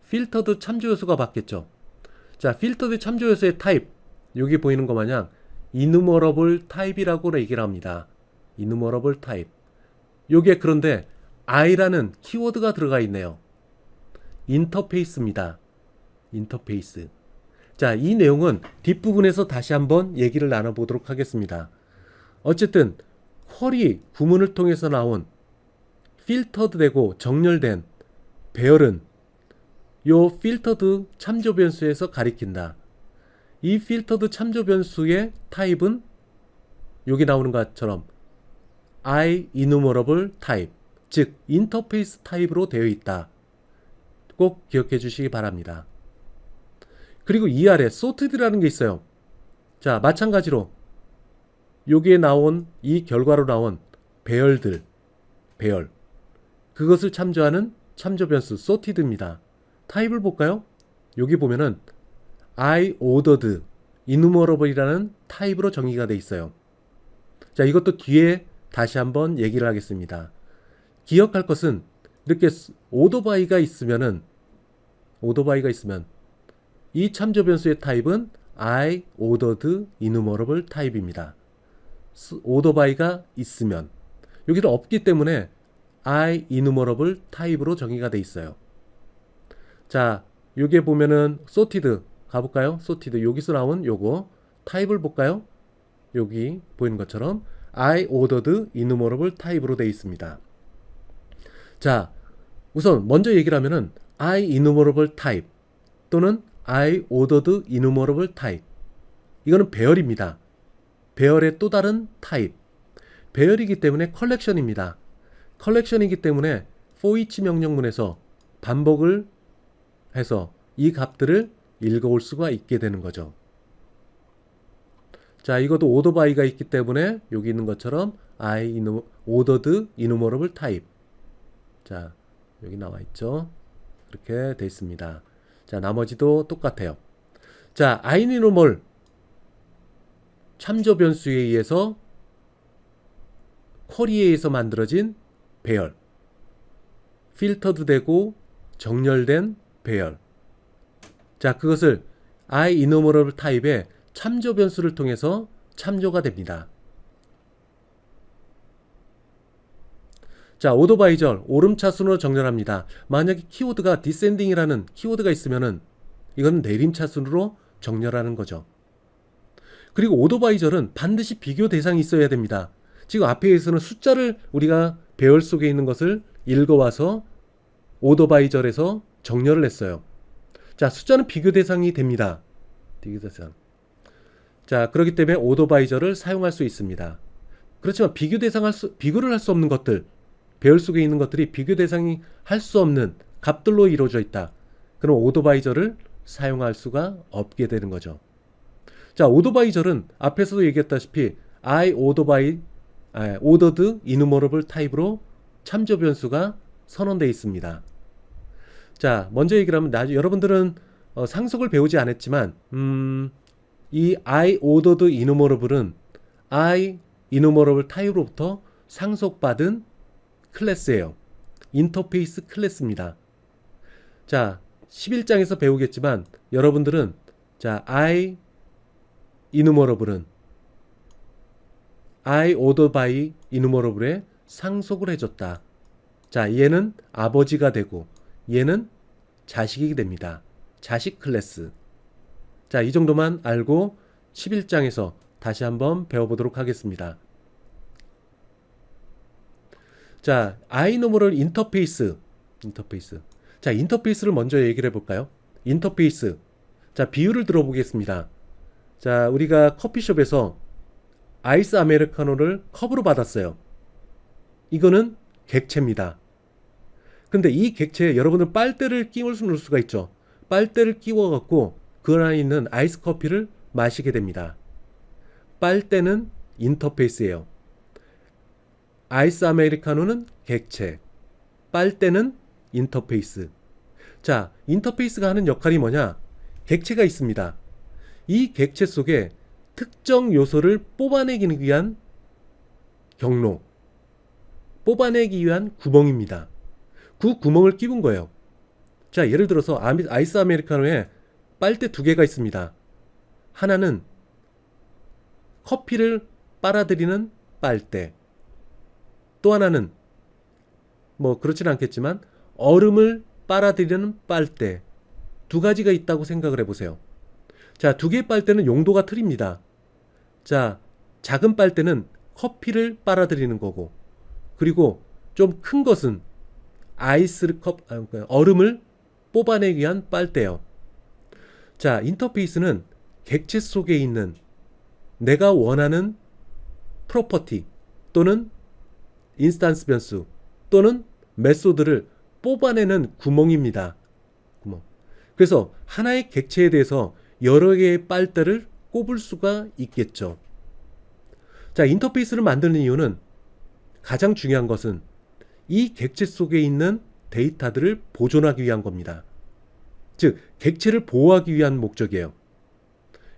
필터드 참조 요소가 바뀌었죠. 자, 필터드 참조 요소의 타입, 여기 보이는 것 마냥 enumerable 타입이라고 얘기를 합니다. enumerable 타입. 요게 그런데 i라는 키워드가 들어가 있네요. 인터페이스입니다. 인터페이스. 자, 이 내용은 뒷부분에서 다시 한번 얘기를 나눠보도록 하겠습니다. 어쨌든 쿼리 구문을 통해서 나온 필터드 되고 정렬된 배열은 요 필터드 참조 변수에서 가리킨다. 이 필터드 참조 변수의 타입은 여기 나오는 것처럼 IEnumerable 타입, 즉 인터페이스 타입으로 되어 있다. 꼭 기억해 주시기 바랍니다. 그리고 이 아래 sorted라는 게 있어요. 자, 마찬가지로 여기에 나온 이 결과로 나온 배열들, 배열, 그것을 참조하는 참조 변수 sorted입니다. 타입을 볼까요? 여기 보면은 I ordered enumerable이라는 타입으로 정의가 되어 있어요. 자, 이것도 뒤에 다시 한번 얘기를 하겠습니다. 기억할 것은 이렇게 order by가 있으면 이 참조 변수의 타입은 I ordered enumerable 타입입니다. order by가 있으면, 여기는 없기 때문에 I enumerable 타입으로 정의가 되어 있어요. 자, 여기에 보면은 sorted 가볼까요? sorted 여기서 나온 요거 타입을 볼까요? 여기 보이는 것처럼 I ordered enumerable 타입으로 되어 있습니다. 자, 우선 먼저 얘기를 하면은 I enumerable 타입 또는 I ordered enumerable 타입, 이거는 배열입니다. 배열의 또 다른 타입. 배열이기 때문에 컬렉션입니다. 컬렉션이기 때문에 for each 명령문에서 반복을 해서 이 값들을 읽어올 수가 있게 되는 거죠. 자, 이것도 order by가 있기 때문에 여기 있는 것처럼 I ordered enumerable 타입. 자, 여기 나와 있죠. 이렇게 되어 있습니다. 자, 나머지도 똑같아요. 자, I enumerable 참조 변수에 의해서 쿼리에 의해서 만들어진 배열, 필터도 되고 정렬된 배열. 자, 그것을 I enumerable 타입의 참조 변수를 통해서 참조가 됩니다. 자, 오더 바이 절, 오름차순으로 정렬합니다. 만약에 키워드가 descending이라는 키워드가 있으면은 이건 내림차순으로 정렬하는 거죠. 그리고 오더 바이 절은 반드시 비교 대상이 있어야 됩니다. 지금 앞에서는 숫자를 우리가 배열 속에 있는 것을 읽어와서 오더 바이 절에서 정렬을 했어요. 자, 숫자는 비교 대상이 됩니다. 비교 대상. 자, 그렇기 때문에 오더 바이 절을 사용할 수 있습니다. 그렇지만 비교를 할 수 없는 것들, 배열 속에 있는 것들이 비교 대상이 할 수 없는 값들로 이루어져 있다. 그럼 오더 바이 절을 사용할 수가 없게 되는 거죠. 자, 오더 바이 절은 앞에서도 얘기했다시피 I ordered enumerable 타입으로 참조 변수가 선언되어 있습니다. 자, 먼저 얘기를 하면 여러분들은 상속을 배우지 않았지만 이 I ordered enumerable은 I enumerable 타입으로부터 상속받은 클래스예요. 인터페이스 클래스입니다. 자, 11장에서 배우겠지만 여러분들은 자, I enumerable은 I ordered by enumerable에 상속을 해줬다. 자, 얘는 아버지가 되고 얘는 자식이 됩니다. 자식 클래스. 자, 이 정도만 알고 11장에서 다시 한번 배워보도록 하겠습니다. 자, I enumerable 인터페이스. 자, 인터페이스를 먼저 얘기를 해볼까요? 인터페이스. 자, 비유를 들어보겠습니다. 자, 우리가 커피숍에서 아이스 아메리카노를 컵으로 받았어요. 이거는 객체입니다. 근데 이 객체에 여러분은 빨대를 끼울 수가 있죠. 빨대를 끼워갖고 그 안에 있는 아이스 커피를 마시게 됩니다. 빨대는 인터페이스예요. 아이스 아메리카노는 객체, 빨대는 인터페이스. 자, 인터페이스가 하는 역할이 뭐냐? 객체가 있습니다. 이 객체 속에 특정 요소를 뽑아내기 위한 경로, 뽑아내기 위한 구멍입니다. 그 구멍을 끼운 거예요. 자, 예를 들어서 아이스 아메리카노에 빨대 2개가 있습니다. 하나는 커피를 빨아들이는 빨대, 또 하나는 뭐 그렇지는 않겠지만 얼음을 빨아들이는 빨대, 2가지가 있다고 생각을 해보세요. 자, 2개의 빨대는 용도가 틀립니다. 자, 작은 빨대는 커피를 빨아들이는 거고, 그리고 좀 큰 것은 얼음을 뽑아내기 위한 빨대예요. 자, 인터페이스는 객체 속에 있는 내가 원하는 프로퍼티 또는 인스탄스 변수 또는 메소드를 뽑아내는 구멍입니다. 구멍. 그래서 하나의 객체에 대해서 여러 개의 빨대를 꼽을 수가 있겠죠. 자, 인터페이스를 만드는 이유는 가장 중요한 것은 이 객체 속에 있는 데이터들을 보존하기 위한 겁니다. 즉, 객체를 보호하기 위한 목적이에요.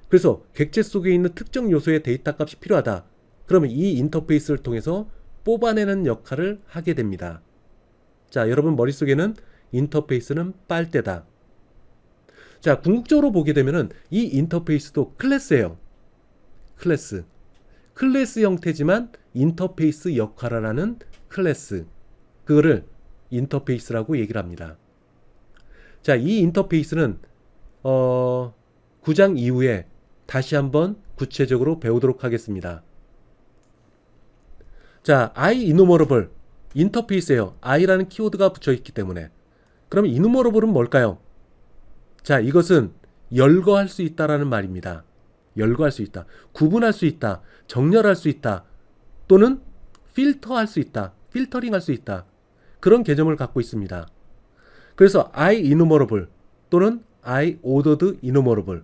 그래서 객체 속에 있는 특정 요소의 데이터 값이 필요하다. 그러면 이 인터페이스를 통해서 뽑아내는 역할을 하게 됩니다. 자, 여러분 머릿속에는 인터페이스는 빨대다. 자, 궁극적으로 보게 되면은 이 인터페이스도 클래스예요. 클래스. 클래스 형태지만 인터페이스 역할을 하는 클래스. 그거를 인터페이스라고 얘기를 합니다. 자, 이 인터페이스는 9장 이후에 다시 한번 구체적으로 배우도록 하겠습니다. 자, IEnumerable 인터페이스예요. I라는 키워드가 붙여있기 때문에. 그럼 enumerable은 뭘까요? 자, 이것은 열거할 수 있다라는 말입니다. 열거할 수 있다. 구분할 수 있다. 정렬할 수 있다. 또는 필터할 수 있다. 필터링할 수 있다. 그런 개념을 갖고 있습니다. 그래서 IEnumerable 또는 IOrdered enumerable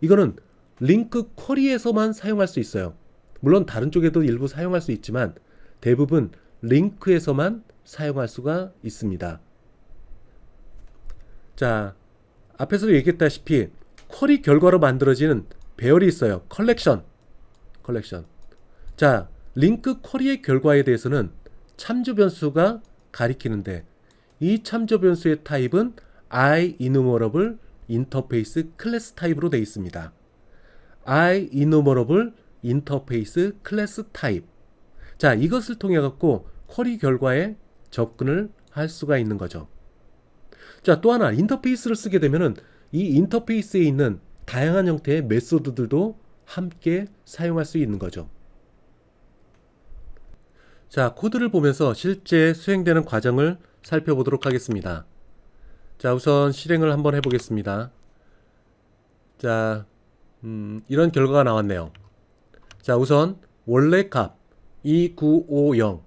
이거는 링크 쿼리에서만 사용할 수 있어요. 물론 다른 쪽에도 일부 사용할 수 있지만 대부분 링크에서만 사용할 수가 있습니다. 자, 앞에서도 얘기했다시피 쿼리 결과로 만들어지는 배열이 있어요. 컬렉션. 자, 링크 쿼리의 결과에 대해서는 참조 변수가 가리키는데 이 참조 변수의 타입은 IEnumerable 인터페이스 클래스 타입으로 되어 있습니다. IEnumerable 인터페이스 클래스 타입. 자, 이것을 통해 갖고 쿼리 결과에 접근을 할 수가 있는 거죠. 자, 또 하나 인터페이스를 쓰게 되면은 이 인터페이스에 있는 다양한 형태의 메소드들도 함께 사용할 수 있는 거죠. 자, 코드를 보면서 실제 수행되는 과정을 살펴보도록 하겠습니다. 자, 우선 실행을 한번 해보겠습니다. 자, 이런 결과가 나왔네요. 자, 우선 원래 값 2950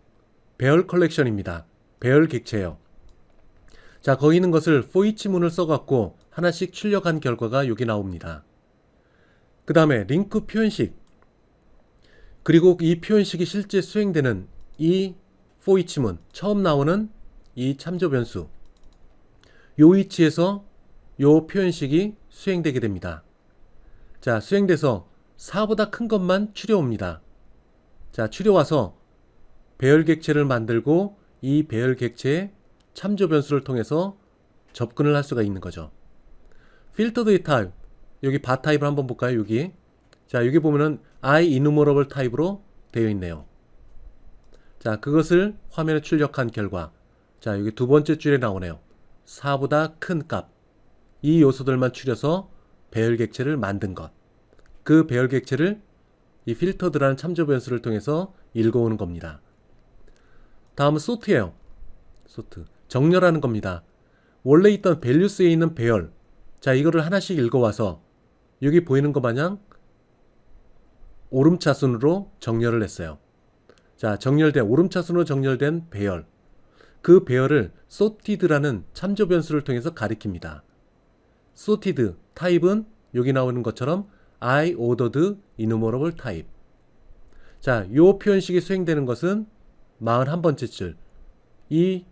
배열 컬렉션입니다. 배열 객체예요. 자, 거기 있는 것을 for each 문을 써갖고 하나씩 출력한 결과가 여기 나옵니다. 그 다음에 링크 표현식, 그리고 이 표현식이 실제 수행되는 이 for each 문, 처음 나오는 이 참조 변수, 요 위치에서 요 표현식이 수행되게 됩니다. 자, 수행돼서 4보다 큰 것만 추려옵니다. 자, 추려와서 배열 객체를 만들고 이 배열 객체의 참조 변수를 통해서 접근을 할 수가 있는 거죠. filtered 타입, 여기 바 타입을 한번 볼까요? 여기. 자, 여기 보면은 IEnumerable 타입으로 되어 있네요. 자, 그것을 화면에 출력한 결과, 자, 여기 두 번째 줄에 나오네요. 4보다 큰 값. 이 요소들만 추려서 배열 객체를 만든 것. 그 배열 객체를 이 filtered라는 참조 변수를 통해서 읽어오는 겁니다. 다음은 sort예요. sort. 정렬하는 겁니다. 원래 있던 values에 있는 배열. 자, 이거를 하나씩 읽어와서 여기 보이는 것 마냥 오름차순으로 정렬을 했어요. 자, 오름차순으로 정렬된 배열. 그 배열을 sorted라는 참조 변수를 통해서 가리킵니다. sorted 타입은 여기 나오는 것처럼 IOrdered enumerable 타입. 자, 요 표현식이 수행되는 것은 41번째 줄. 이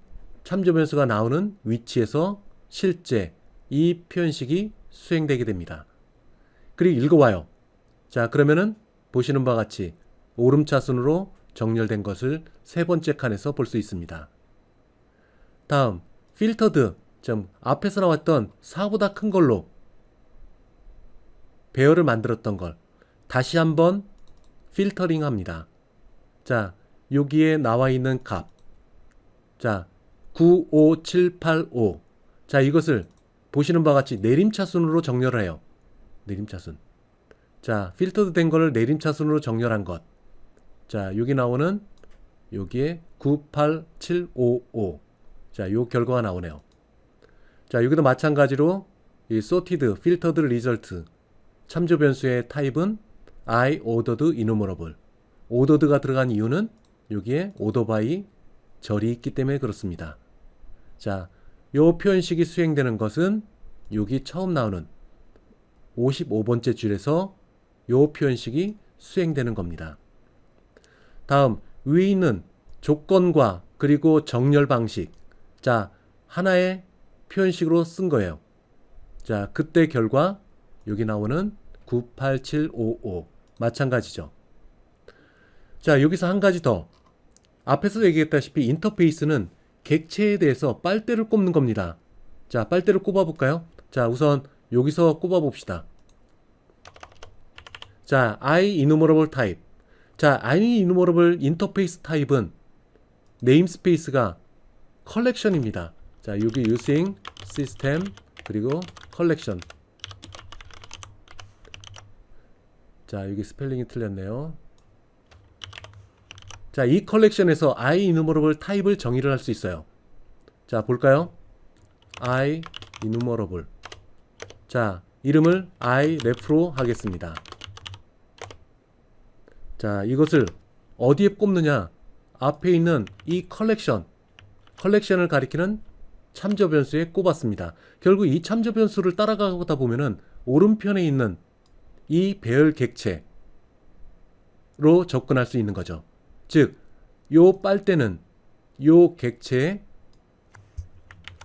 참조 변수가 나오는 위치에서 실제 이 표현식이 수행되게 됩니다. 그리고 읽어와요. 자, 그러면은 보시는 바와 같이 오름차순으로 정렬된 것을 세 번째 칸에서 볼 수 있습니다. 다음 filtered, 앞에서 나왔던 4보다 큰 걸로 배열을 만들었던 걸 다시 한번 필터링 합니다. 자, 여기에 나와 있는 값. 자, 95785. 자, 이것을 보시는 바와 같이 내림차순으로 정렬을 해요. 내림차순. 자, 필터드 된 거를 내림차순으로 정렬한 것. 자, 여기 나오는 여기에 98755. 자, 요 결과가 나오네요. 자, 여기도 마찬가지로 이 sorted, filtered result 참조 변수의 타입은 IOrdered enumerable. ordered가 들어간 이유는 여기에 order by 절이 있기 때문에 그렇습니다. 자, 요 표현식이 수행되는 것은 여기 처음 나오는 55번째 줄에서 요 표현식이 수행되는 겁니다. 다음 위에 있는 조건과 그리고 정렬 방식. 자, 하나의 표현식으로 쓴 거예요. 자, 그때 결과 여기 나오는 98755 마찬가지죠. 자, 여기서 한 가지 더. 앞에서 얘기했다시피 인터페이스는 객체에 대해서 빨대를 꼽는 겁니다. 자, 빨대를 꼽아 볼까요? 자, 우선 여기서 꼽아 봅시다. 자, IEnumerable type. 자, IEnumerable 인터페이스 타입은 네임스페이스가 컬렉션입니다. 자, 여기 using system 그리고 collection. 자, 여기 스펠링이 틀렸네요. 자, 이 컬렉션에서 IEnumerable 타입을 정의를 할 수 있어요. 자, 볼까요? IEnumerable. 자, 이름을 iref로 하겠습니다. 자, 이것을 어디에 꼽느냐? 앞에 있는 이 컬렉션을 가리키는 참조 변수에 꼽았습니다. 결국 이 참조 변수를 따라가다 보면은 오른편에 있는 이 배열 객체로 접근할 수 있는 거죠. 즉, 요 빨대는 요 객체에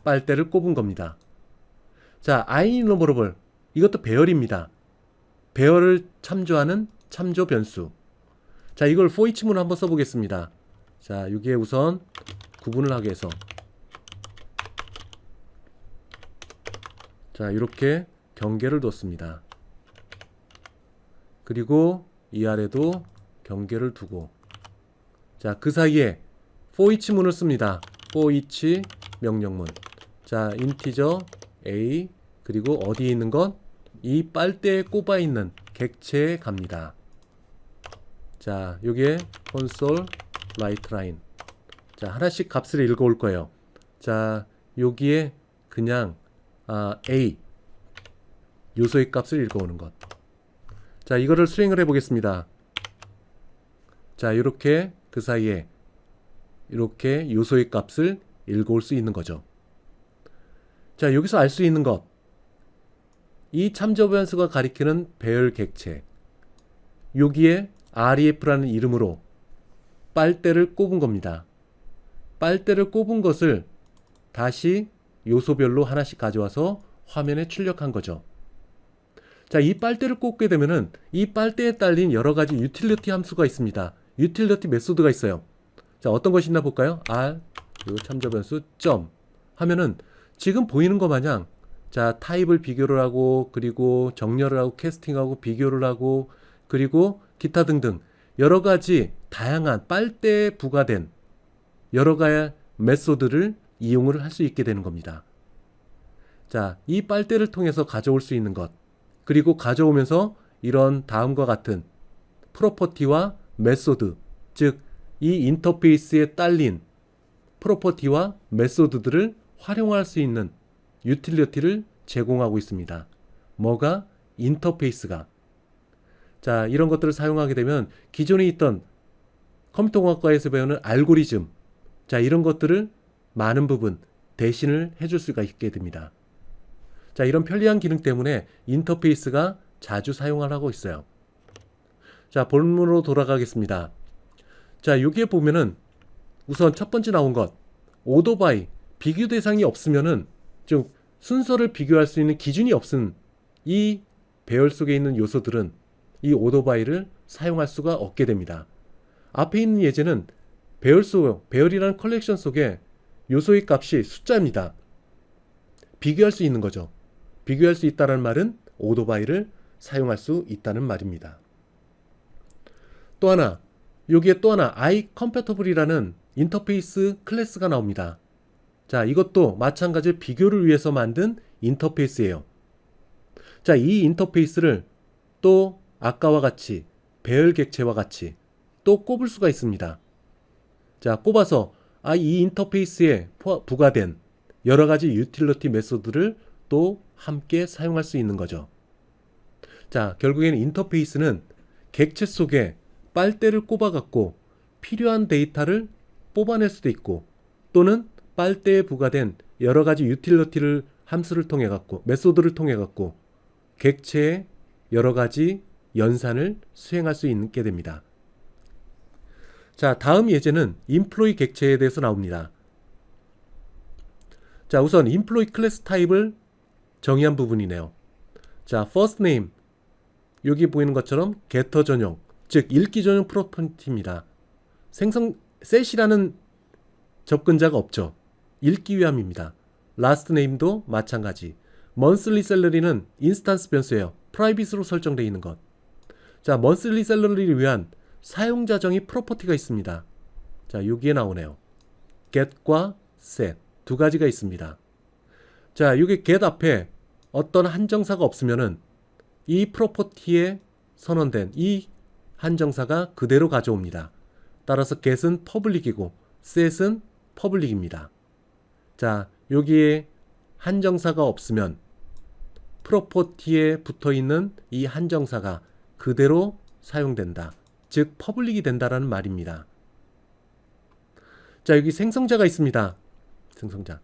빨대를 꼽은 겁니다. 자, IEnumerable. 이것도 배열입니다. 배열을 참조하는 참조 변수. 자, 이걸 for each문을 한번 써보겠습니다. 자, 여기에 우선 구분을 하기 위해서 자, 이렇게 경계를 뒀습니다. 그리고 이 아래도 경계를 두고 자, 그 사이에 for each문을 씁니다. for each 명령문. 자, 인티저 a 그리고 어디에 있는 건 이 빨대에 꼽아 있는 객체에 갑니다. 자, 여기에 console write line. 자, 하나씩 값을 읽어 올 거예요. 자, 여기에 그냥 a 요소의 값을 읽어 오는 것. 자, 이거를 수행을 해 보겠습니다. 자, 이렇게 그 사이에 이렇게 요소의 값을 읽어 올 수 있는 거죠. 자, 여기서 알 수 있는 것. 이 참조 변수가 가리키는 배열 객체. 여기에 ref라는 이름으로 빨대를 꼽은 겁니다. 빨대를 꼽은 것을 다시 요소별로 하나씩 가져와서 화면에 출력한 거죠. 자, 이 빨대를 꼽게 되면은 이 빨대에 딸린 여러 가지 유틸리티 함수가 있습니다. 유틸리티 메소드가 있어요. 자, 어떤 것이 있나 볼까요? r 그리고 참조 변수 점 하면은 지금 보이는 것 마냥 자, 타입을 비교를 하고 그리고 정렬을 하고 캐스팅하고 비교를 하고 그리고 기타 등등 여러 가지 다양한 빨대에 부과된 여러 가지 메소드를 이용을 할 수 있게 되는 겁니다. 자, 이 빨대를 통해서 가져올 수 있는 것 그리고 가져오면서 이런 다음과 같은 프로퍼티와 메소드 즉 이 인터페이스에 딸린 프로퍼티와 메소드들을 활용할 수 있는 유틸리티를 제공하고 있습니다. 뭐가? 인터페이스가. 자, 이런 것들을 사용하게 되면 기존에 있던 컴퓨터공학과에서 배우는 알고리즘 자, 이런 것들을 많은 부분 대신을 해줄 수가 있게 됩니다. 자, 이런 편리한 기능 때문에 인터페이스가 자주 사용을 하고 있어요. 자, 본문으로 돌아가겠습니다. 자, 여기에 보면은 우선 첫 번째 나온 것 오토바이 비교 대상이 없으면은 즉 순서를 비교할 수 있는 기준이 없은 이 배열 속에 있는 요소들은 이 오토바이를 사용할 수가 없게 됩니다. 앞에 있는 예제는 배열이라는 컬렉션 속에 요소의 값이 숫자입니다. 비교할 수 있는 거죠. 비교할 수 있다는 말은 오토바이를 사용할 수 있다는 말입니다. 또 하나, 여기에 또 하나 iCompatible이라는 인터페이스 클래스가 나옵니다. 자, 이것도 마찬가지로 비교를 위해서 만든 인터페이스예요. 자, 이 인터페이스를 또 아까와 같이 배열 객체와 같이 또 꼽을 수가 있습니다. 자, 꼽아서 이 인터페이스에 부과된 여러 가지 유틸리티 메소드를 또 함께 사용할 수 있는 거죠. 자, 결국에는 인터페이스는 객체 속에 빨대를 꼽아갖고 필요한 데이터를 뽑아낼 수도 있고 또는 빨대에 부과된 여러 가지 유틸리티를 함수를 통해 갖고 메소드를 통해 갖고 객체의 여러 가지 연산을 수행할 수 있게 됩니다. 자, 다음 예제는 인플로이 객체에 대해서 나옵니다. 자, 우선 인플로이 클래스 타입을 정의한 부분이네요. 자, first name, 여기 보이는 것처럼 getter 전용, 즉 읽기 전용 프로퍼티입니다. set이라는 접근자가 없죠. 읽기 위함입니다. last name도 마찬가지. monthly salary는 인스턴스 변수예요. 프라이빗으로 설정되어 있는 것. 자, monthly salary를 위한 사용자 정의 프로퍼티가 있습니다. 자, 여기에 나오네요. get과 set 두 가지가 있습니다. 자, 여기 get 앞에 어떤 한정사가 없으면은 이 프로퍼티에 선언된 이 한정사가 그대로 가져옵니다. 따라서 get은 퍼블릭이고 set은 퍼블릭입니다. 자, 여기에 한정사가 없으면 프로퍼티에 붙어있는 이 한정사가 그대로 사용된다. 즉 퍼블릭이 된다라는 말입니다. 자, 여기 생성자가 있습니다. 생성자.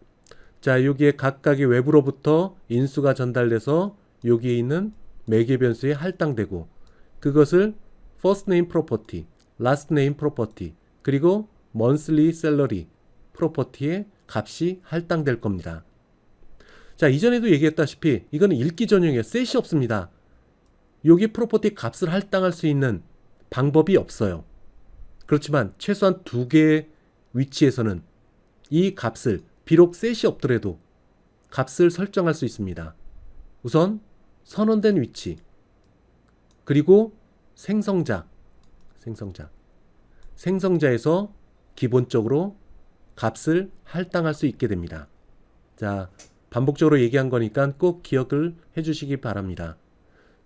자, 여기에 각각의 외부로부터 인수가 전달돼서 여기에 있는 매개 변수에 할당되고 그것을 first name property, last name property, 그리고 monthly salary 프로퍼티에 값이 할당될 겁니다. 자, 이전에도 얘기했다시피 이거는 읽기 전용이에요. 셋이 없습니다. 여기 프로퍼티 값을 할당할 수 있는 방법이 없어요. 그렇지만 최소한 두 개의 위치에서는 이 값을 비록 셋이 없더라도 값을 설정할 수 있습니다. 우선 선언된 위치, 그리고 생성자에서 기본적으로 값을 할당할 수 있게 됩니다. 자, 반복적으로 얘기한 거니까 꼭 기억을 해주시기 바랍니다.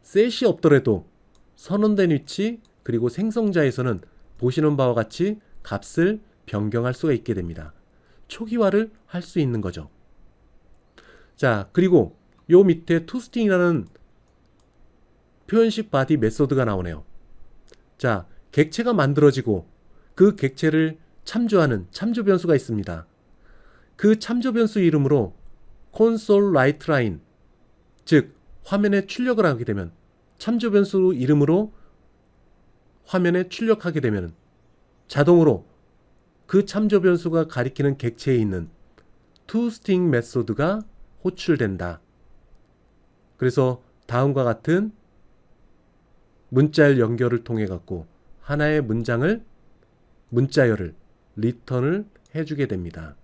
셋이 없더라도 선언된 위치 그리고 생성자에서는 보시는 바와 같이 값을 변경할 수가 있게 됩니다. 초기화를 할 수 있는 거죠. 자, 그리고 요 밑에 toString이라는 표현식 바디 메소드가 나오네요. 자, 객체가 만들어지고 그 객체를 참조하는 참조 변수가 있습니다. 그 참조 변수 이름으로 console write line, 즉 화면에 출력을 하게 되면 참조 변수 이름으로 화면에 출력하게 되면 자동으로 그 참조 변수가 가리키는 객체에 있는 toString 메소드가 호출된다. 그래서 다음과 같은 문자열 연결을 통해 갖고 하나의 문자열을 리턴을 해주게 됩니다.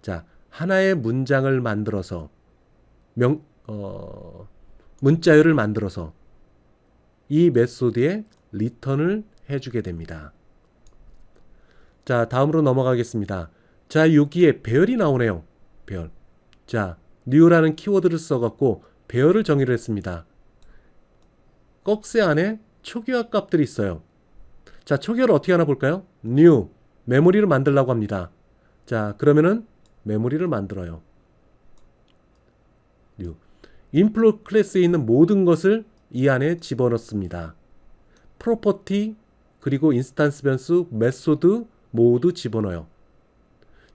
자, 하나의 문장을 만들어서 문자열을 만들어서 이 메소드에 리턴을 해주게 됩니다. 자, 다음으로 넘어가겠습니다. 자, 여기에 배열이 나오네요. 배열. 자, new라는 키워드를 써갖고 배열을 정의를 했습니다. 꺽쇠 안에 초기화 값들이 있어요. 자, 초기화를 어떻게 하나 볼까요? new, 메모리를 만들려고 합니다. 자, 그러면은 메모리를 만들어요. new. 인플로 클래스에 있는 모든 것을 이 안에 집어넣습니다. 프로퍼티, 그리고 인스턴스 변수, 메소드 모두 집어넣어요.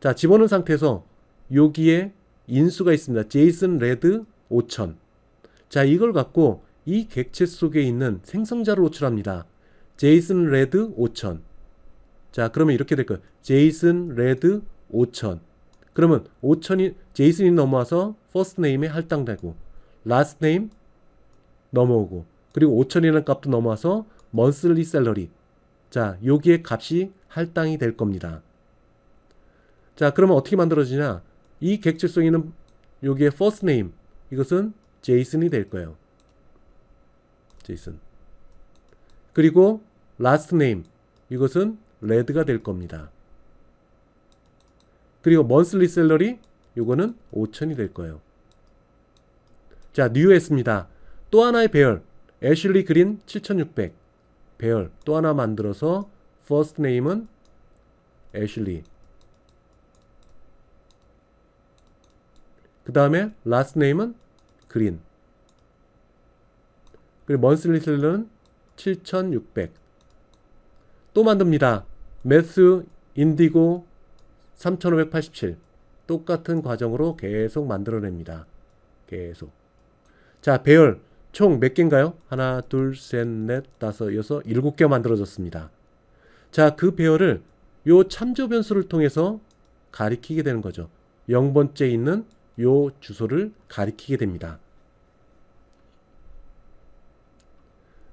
자, 집어넣은 상태에서 여기에 인수가 있습니다. 제이슨 레드 5000. 자, 이걸 갖고 이 객체 속에 있는 생성자를 호출합니다. 제이슨 레드 5000. 자, 그러면 이렇게 될 거예요. 제이슨 레드 5000. 그러면 5000이 제이슨이 넘어와서 first name에 할당되고 last name 넘어오고 그리고 5000이라는 값도 넘어와서 monthly salary. 자, 여기에 값이 할당이 될 겁니다. 자, 그러면 어떻게 만들어지냐? 이 객체 속에 있는 여기에 first name, 이것은 제이슨이 될 거예요. 제이슨. 그리고 last name, 이것은 레드가 될 겁니다. 그리고 monthly salary, 이거는 5000이 될 거예요. 자, new 했습니다. 또 하나의 배열, 애슐리 그린 7600 배열 또 하나 만들어서 first name은 애슐리, 그 다음에 last name은 그린, 그리고 monthly salary는 7600 또 만듭니다. 매튜 인디고 3587 똑같은 과정으로 계속 만들어냅니다. 계속. 자, 배열 총 몇 개인가요? 하나, 둘, 셋, 넷, 다섯, 여섯, 7개 만들어졌습니다. 자, 그 배열을 요 참조 변수를 통해서 가리키게 되는 거죠. 0번째 있는 요 주소를 가리키게 됩니다.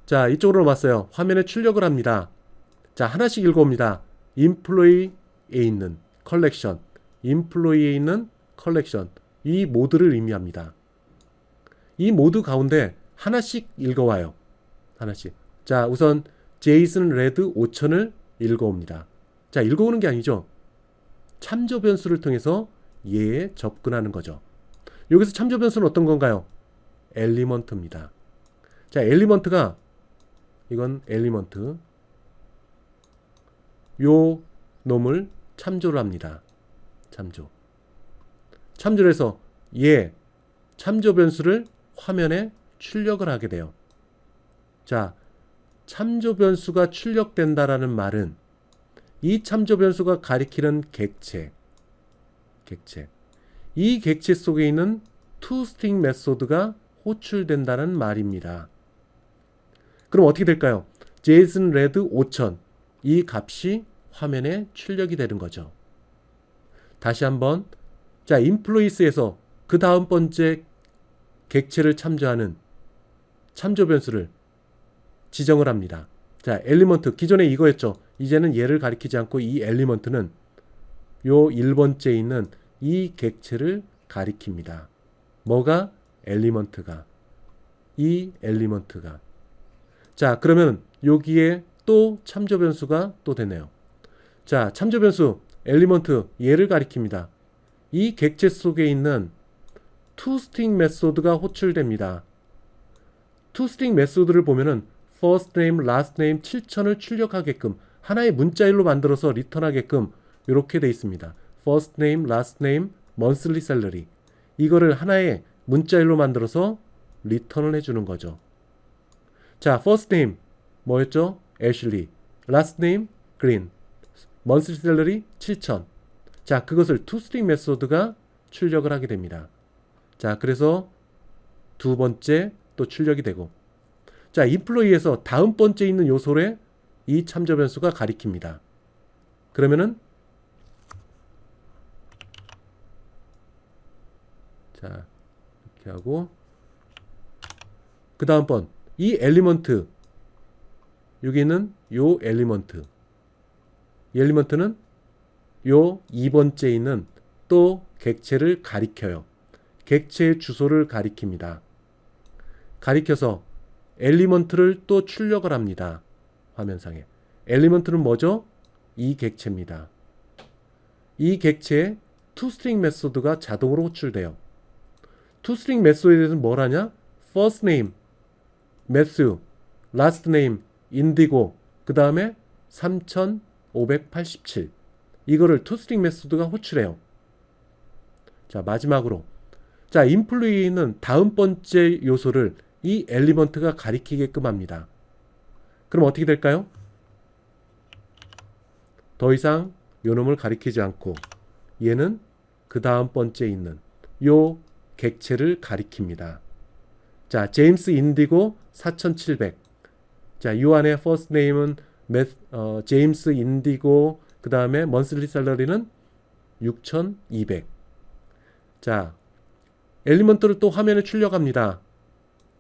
자, 이쪽으로 왔어요. 화면에 출력을 합니다. 자, 하나씩 읽어옵니다. employee에 있는 collection, employee에 있는 collection, 이 모드를 의미합니다. 이 모드 가운데 하나씩 읽어와요. 하나씩. 자, 우선 제이슨 레드 5000을 읽어옵니다. 자, 읽어오는 게 아니죠. 참조 변수를 통해서 얘에 접근하는 거죠. 여기서 참조 변수는 어떤 건가요? 엘리먼트입니다. 자, 엘리먼트가 이건 엘리먼트. 요 놈을 참조를 합니다. 참조를 해서 얘 참조 변수를 화면에 출력을 하게 돼요. 자, 참조 변수가 출력된다라는 말은 이 참조 변수가 가리키는 객체, 이 객체 속에 있는 toString 메소드가 호출된다는 말입니다. 그럼 어떻게 될까요? JSON red 5000, 이 값이 화면에 출력이 되는 거죠. 다시 한번, 자, employees에서 그 다음 번째 객체를 참조하는 참조 변수를 지정을 합니다. 자, 엘리먼트, 기존에 이거였죠. 이제는 얘를 가리키지 않고 이 엘리먼트는 요 1번째에 있는 이 객체를 가리킵니다. 뭐가? 엘리먼트가. 이 엘리먼트가. 자, 그러면 여기에 또 참조 변수가 또 되네요. 자, 참조 변수 엘리먼트 얘를 가리킵니다. 이 객체 속에 있는 toString 메소드가 호출됩니다. toString 메소드를 보면은 first name, last name 7000을 출력하게끔 하나의 문자일로 만들어서 리턴하게끔 이렇게 돼 있습니다. first name, last name, monthly salary 이거를 하나의 문자일로 만들어서 리턴을 해주는 거죠. 자, first name 뭐였죠? 애슐리. last name green. monthly salary 7000. 자, 그것을 toString 메소드가 출력을 하게 됩니다. 자, 그래서 두 번째 또 출력이 되고, 자, employee에서 다음 번째 있는 요소를 이 참조 변수가 가리킵니다. 그러면은 자, 이렇게 하고 그 다음 번 이 엘리먼트 여기 있는 요 엘리먼트 이 엘리먼트는 요 2번째 있는 또 객체를 가리켜요. 객체의 주소를 가리킵니다. 가리켜서 엘리먼트를 또 출력을 합니다. 화면상에. 엘리먼트는 뭐죠? 이 객체입니다. 이 객체에 toString 메소드가 자동으로 호출돼요. toString 메소드에 대해서는 뭘 하냐? first name, Matthew, last name, Indigo, 그 다음에 3587 이거를 toString 메소드가 호출해요. 자, 마지막으로 자, employee는 다음 번째 요소를 이 엘리먼트가 가리키게끔 합니다. 그럼 어떻게 될까요? 더 이상 요 놈을 가리키지 않고 얘는 그 다음 번째 있는 요 객체를 가리킵니다. 자, 제임스 인디고 4700. 자, 요 안에 first name은 제임스 인디고, 그 다음에 monthly salary는 6200. 자, 엘리먼트를 또 화면에 출력합니다.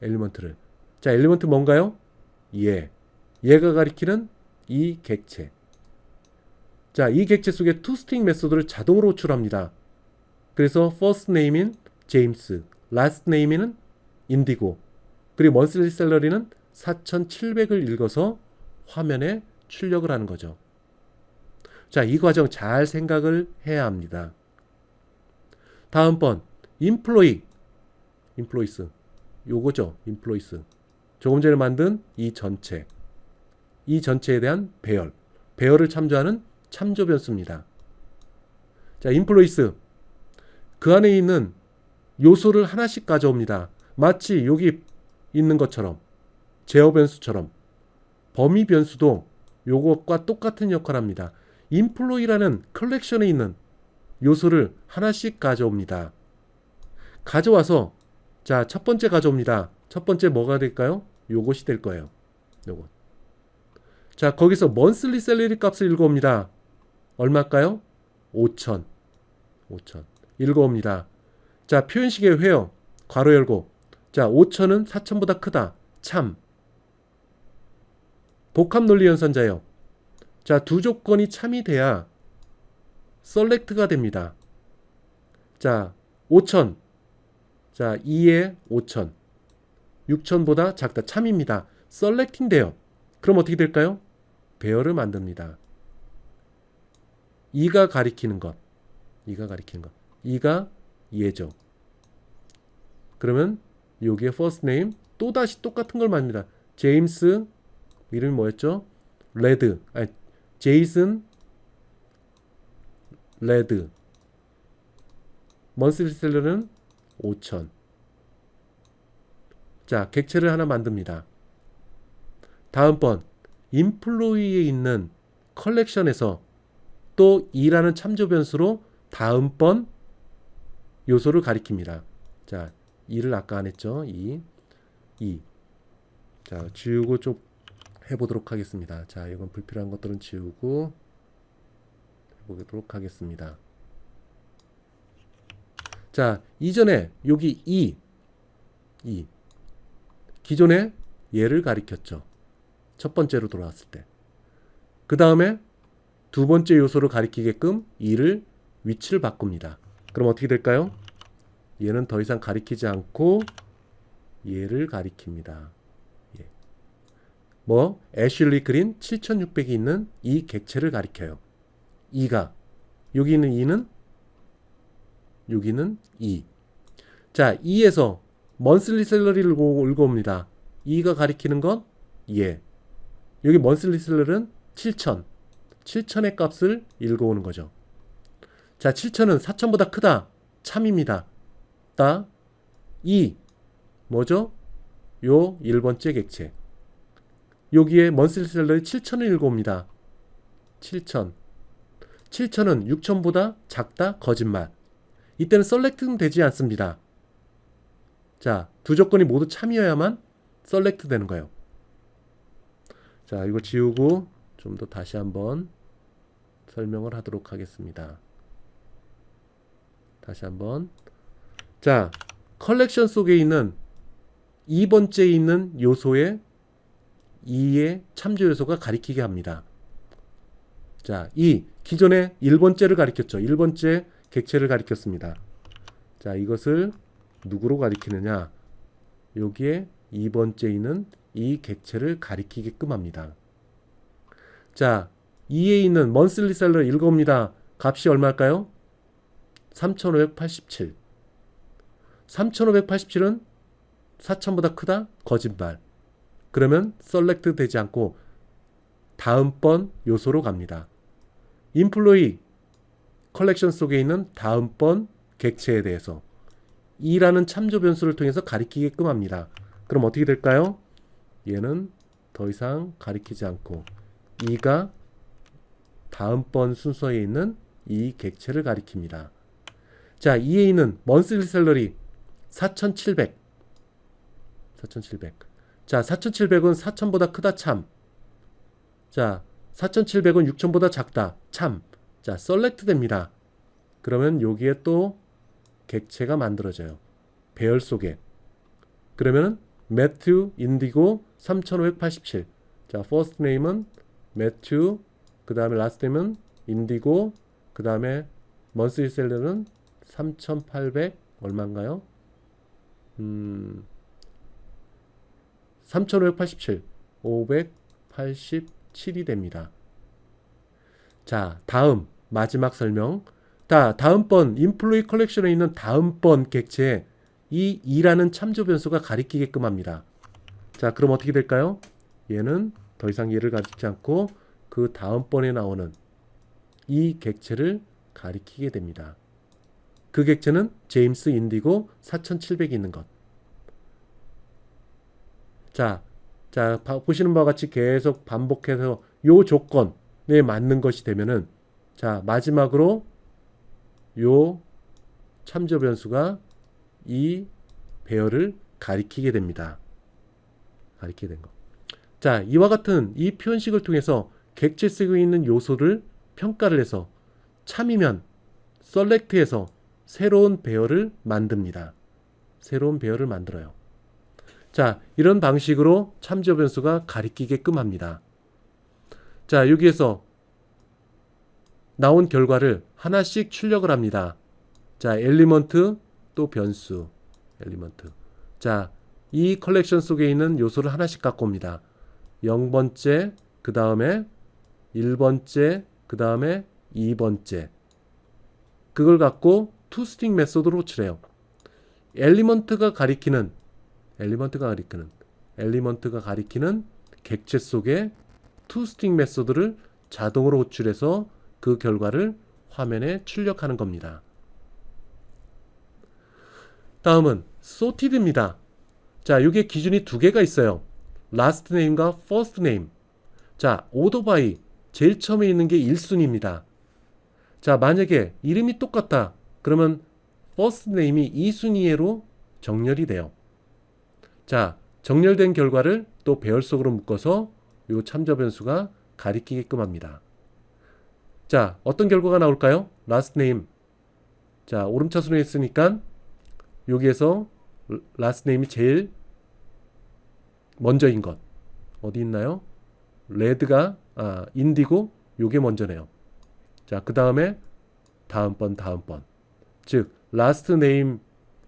엘리먼트를. 자, 엘리먼트 뭔가요? 얘가 가리키는 이 객체. 자, 이 객체 속에 toString 메소드를 자동으로 호출합니다. 그래서 first name인 제임스, last name인 인디고, 그리고 monthly salary는 4700을 읽어서 화면에 출력을 하는 거죠. 자, 이 과정 잘 생각을 해야 합니다. 다음 번 employees 요거죠. employees 조금 전에 만든 이 전체에 대한 배열을 참조하는 참조 변수입니다. 자, employees 그 안에 있는 요소를 하나씩 가져옵니다. 마치 여기 있는 것처럼 제어 변수처럼 범위 변수도 요것과 똑같은 역할을 합니다. employee라는 컬렉션에 있는 요소를 하나씩 가져옵니다. 가져와서 자, 첫 번째 가져옵니다. 첫 번째 뭐가 될까요? 요것이 될 거예요. 요것. 자, 거기서 monthly salary 값을 읽어옵니다. 얼마일까요? 5천. 5천. 읽어옵니다. 자, 표현식의 회요. 괄호 열고. 자, 5천은 4천보다 크다. 참. 복합 논리 연산자예요. 자, 두 조건이 참이 돼야 select가 됩니다. 자, 5천. 자, 2에 5천. 6천보다 작다. 참입니다. selecting 돼요. 그럼 어떻게 될까요? 배열을 만듭니다. 2가 가리키는 것. 2가 가리키는 것. 2가 얘죠. 그러면 여기에 first name 또다시 똑같은 걸 만듭니다. 제임스 이름이 뭐였죠? 레드. 아니, 제이슨 레드. monthly salary는 5천. 자, 객체를 하나 만듭니다. 다음번 employee에 있는 컬렉션에서 또 2라는 참조 변수로 다음번 요소를 가리킵니다. 자, 2를 아까 안 했죠? 2. 자, 지우고 좀 해보도록 하겠습니다. 자, 이건 불필요한 것들은 지우고 해보도록 하겠습니다. 자, 이전에 여기 2 기존에 얘를 가리켰죠. 첫 번째로 돌아왔을 때. 그 다음에 두 번째 요소를 가리키게끔 2를 위치를 바꿉니다. 그럼 어떻게 될까요? 얘는 더 이상 가리키지 않고 얘를 가리킵니다. 예. 뭐 애슐리 그린 7600이 있는 이 객체를 가리켜요. 2가 여기 있는 2는 여기는 2. 자, 2에서 monthly salary를 읽어옵니다. 2가 가리키는 건 얘. 여기 monthly salary는 7천. 7천의 값을 읽어오는 거죠. 자, 7천은 4천보다 크다. 참입니다. 따 2. 뭐죠? 요 1번째 객체. 여기에 monthly salary 7천을 읽어옵니다. 7천. 7천은 6천보다 작다. 거짓말. 이때는 select는 되지 않습니다. 자, 두 조건이 모두 참이어야만 select 되는 거예요. 자, 이거 지우고 좀 더 다시 한번 설명을 하도록 하겠습니다. 다시 한번. 자, 컬렉션 속에 있는 2번째에 있는 요소에 2의 참조 요소가 가리키게 합니다. 자, 기존에 1번째를 가리켰죠. 1번째 객체를 가리켰습니다. 자, 이것을 누구로 가리키느냐? 여기에 2번째에 있는 이 객체를 가리키게끔 합니다. 자, 2에 있는 monthly salary 읽어옵니다. 값이 얼마일까요? 3,587. 3,587은 4,000보다 크다? 거짓말. 그러면 select 되지 않고 다음번 요소로 갑니다. employee 컬렉션 속에 있는 다음번 객체에 대해서 2라는 참조 변수를 통해서 가리키게끔 합니다. 그럼 어떻게 될까요? 얘는 더 이상 가리키지 않고 2가 다음번 순서에 있는 이 객체를 가리킵니다. 자, 2에 있는 monthly salary 4,700. 4,700. 자, 4,700은 4,000보다 크다. 참. 자, 4,700은 6,000보다 작다. 참. 자, select 됩니다. 그러면 여기에 또 객체가 만들어져요. 배열 속에. 그러면은 매튜 인디고 3,587. 자, first name은 매튜, 그 다음에 last name은 인디고, 그 다음에 monthly salary는 3,800 얼마인가요? 3,587. 587이 됩니다. 자, 다음 마지막 설명. 다음번 인플로이 컬렉션에 있는 다음번 객체에 이 2라는 참조 변수가 가리키게끔 합니다. 자, 그럼 어떻게 될까요? 얘는 더 이상 얘를 가리키지 않고 그 다음번에 나오는 이 객체를 가리키게 됩니다. 그 객체는 제임스 인디고 4,700이 있는 것. 자, 보시는 바와 같이 계속 반복해서 요 조건에 맞는 것이 되면은, 자, 마지막으로 요 참조 변수가 이 배열을 가리키게 됩니다. 가리키게 된 거. 자, 이와 같은 이 표현식을 통해서 객체 속에 있는 요소를 평가를 해서 참이면 select해서 새로운 배열을 만듭니다. 새로운 배열을 만들어요. 자, 이런 방식으로 참조 변수가 가리키게끔 합니다. 자, 여기에서 나온 결과를 하나씩 출력을 합니다. 자, 엘리먼트 또 변수, 엘리먼트. 자, 이 컬렉션 속에 있는 요소를 하나씩 갖고 옵니다. 0번째, 그 다음에 1번째, 그 다음에 2번째. 그걸 갖고 toString 메소드로 호출해요. 엘리먼트가 가리키는 객체 속에 toString 메소드를 자동으로 호출해서 그 결과를 화면에 출력하는 겁니다. 다음은 sorted입니다. 자, 이게 기준이 두 개가 있어요. last name과 first name. 자, order by 제일 처음에 있는 게 1순위입니다. 자, 만약에 이름이 똑같다. 그러면 first name이 2순위로 정렬이 돼요. 자, 정렬된 결과를 또 배열 속으로 묶어서 이 참조 변수가 가리키게끔 합니다. 자, 어떤 결과가 나올까요? last name. 자, 오름차순위에 있으니까 여기에서 last name이 제일 먼저인 것. 어디 있나요? 레드가 인디고 요게 먼저네요. 자, 그 다음에 다음번. 즉 last name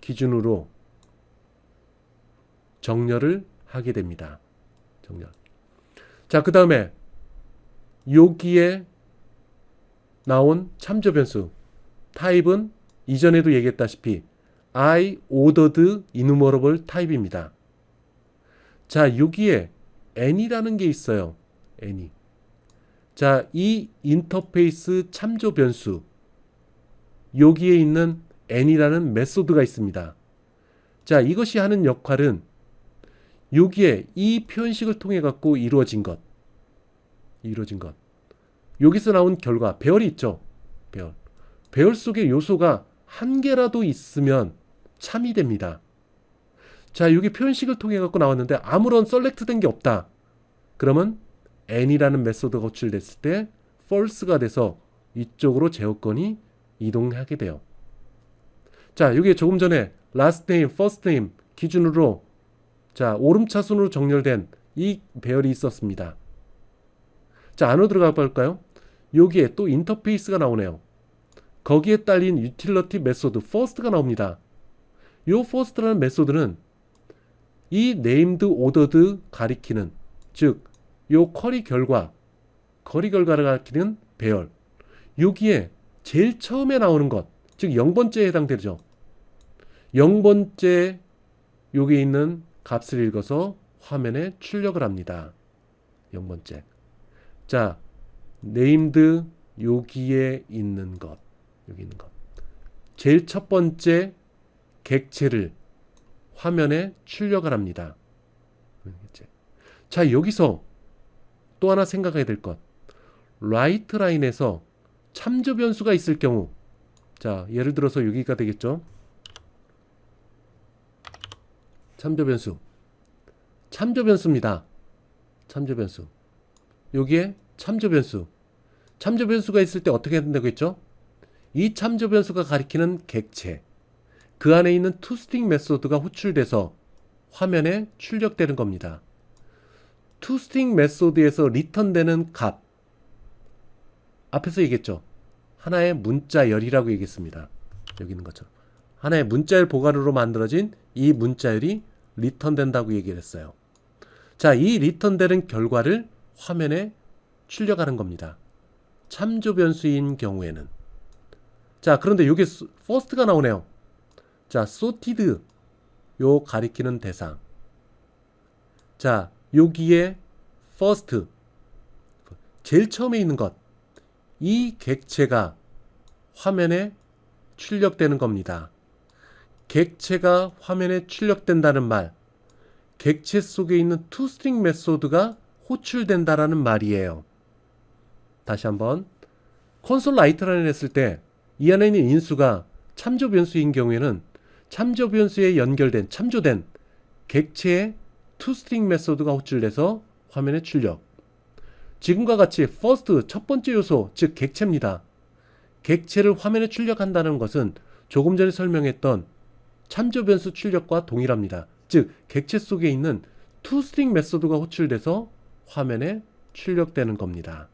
기준으로 정렬을 하게 됩니다. 정렬. 자, 그 다음에 여기에 나온 참조 변수 타입은 이전에도 얘기했다시피 I ordered enumerable 타입입니다. 자, 여기에 n이라는 게 있어요. n이. 자, 이 인터페이스 참조 변수 여기에 있는 n이라는 메소드가 있습니다. 자, 이것이 하는 역할은 여기에 이 표현식을 통해 갖고 이루어진 것. 여기서 나온 결과, 배열이 있죠. 배열 속에 요소가 한 개라도 있으면 참이 됩니다. 자, 여기 표현식을 통해 갖고 나왔는데 아무런 셀렉트된 게 없다. 그러면 n이라는 메소드가 호출됐을 때 false가 돼서 이쪽으로 제어권이 이동하게 돼요. 자, 여기에 조금 전에 last name, first name 기준으로 자, 오름차순으로 정렬된 이 배열이 있었습니다. 자, 안으로 들어가 볼까요? 여기에 또 인터페이스가 나오네요. 거기에 딸린 utility 메소드 first가 나옵니다. 이 first라는 메소드는 이 named, ordered 가리키는, 즉 요 쿼리 결과를 가리키는 배열. 여기에 제일 처음에 나오는 것, 즉 0번째에 해당되죠. 0번째 여기 있는 값을 읽어서 화면에 출력을 합니다. 0번째. 자, named 여기에 있는 것. 제일 첫 번째 객체를 화면에 출력을 합니다. 자, 여기서 또 하나 생각해야 될 것. write 라인에서 참조 변수가 있을 경우, 자, 예를 들어서 여기가 되겠죠. 참조 변수입니다. 참조 변수. 여기에 참조 변수가 있을 때 어떻게 된다고 했죠? 이 참조 변수가 가리키는 객체, 그 안에 있는 toString 메소드가 호출돼서 화면에 출력되는 겁니다. toString 메소드에서 리턴되는 값, 앞에서 얘기했죠. 하나의 문자열이라고 얘기했습니다. 여기 있는 것처럼 하나의 문자열 보관으로 만들어진 이 문자열이 리턴된다고 얘기를 했어요. 자, 이 리턴되는 결과를 화면에 출력하는 겁니다. 참조 변수인 경우에는. 자, 그런데 여기 first가 나오네요. 자, sorted 요 가리키는 대상. 자, 여기에 first 제일 처음에 있는 것, 이 객체가 화면에 출력되는 겁니다. 객체가 화면에 출력된다는 말, 객체 속에 있는 toString 메소드가 호출된다라는 말이에요. 다시 한번 콘솔 라이트 라인을 했을 때 이 안에 있는 인수가 참조 변수인 경우에는 참조 변수에 연결된 참조된 객체의 toString 메소드가 호출돼서 화면에 출력. 지금과 같이 first 첫 번째 요소 즉 객체입니다. 객체를 화면에 출력한다는 것은 조금 전에 설명했던 참조 변수 출력과 동일합니다. 즉 객체 속에 있는 toString 메소드가 호출돼서 화면에 출력되는 겁니다.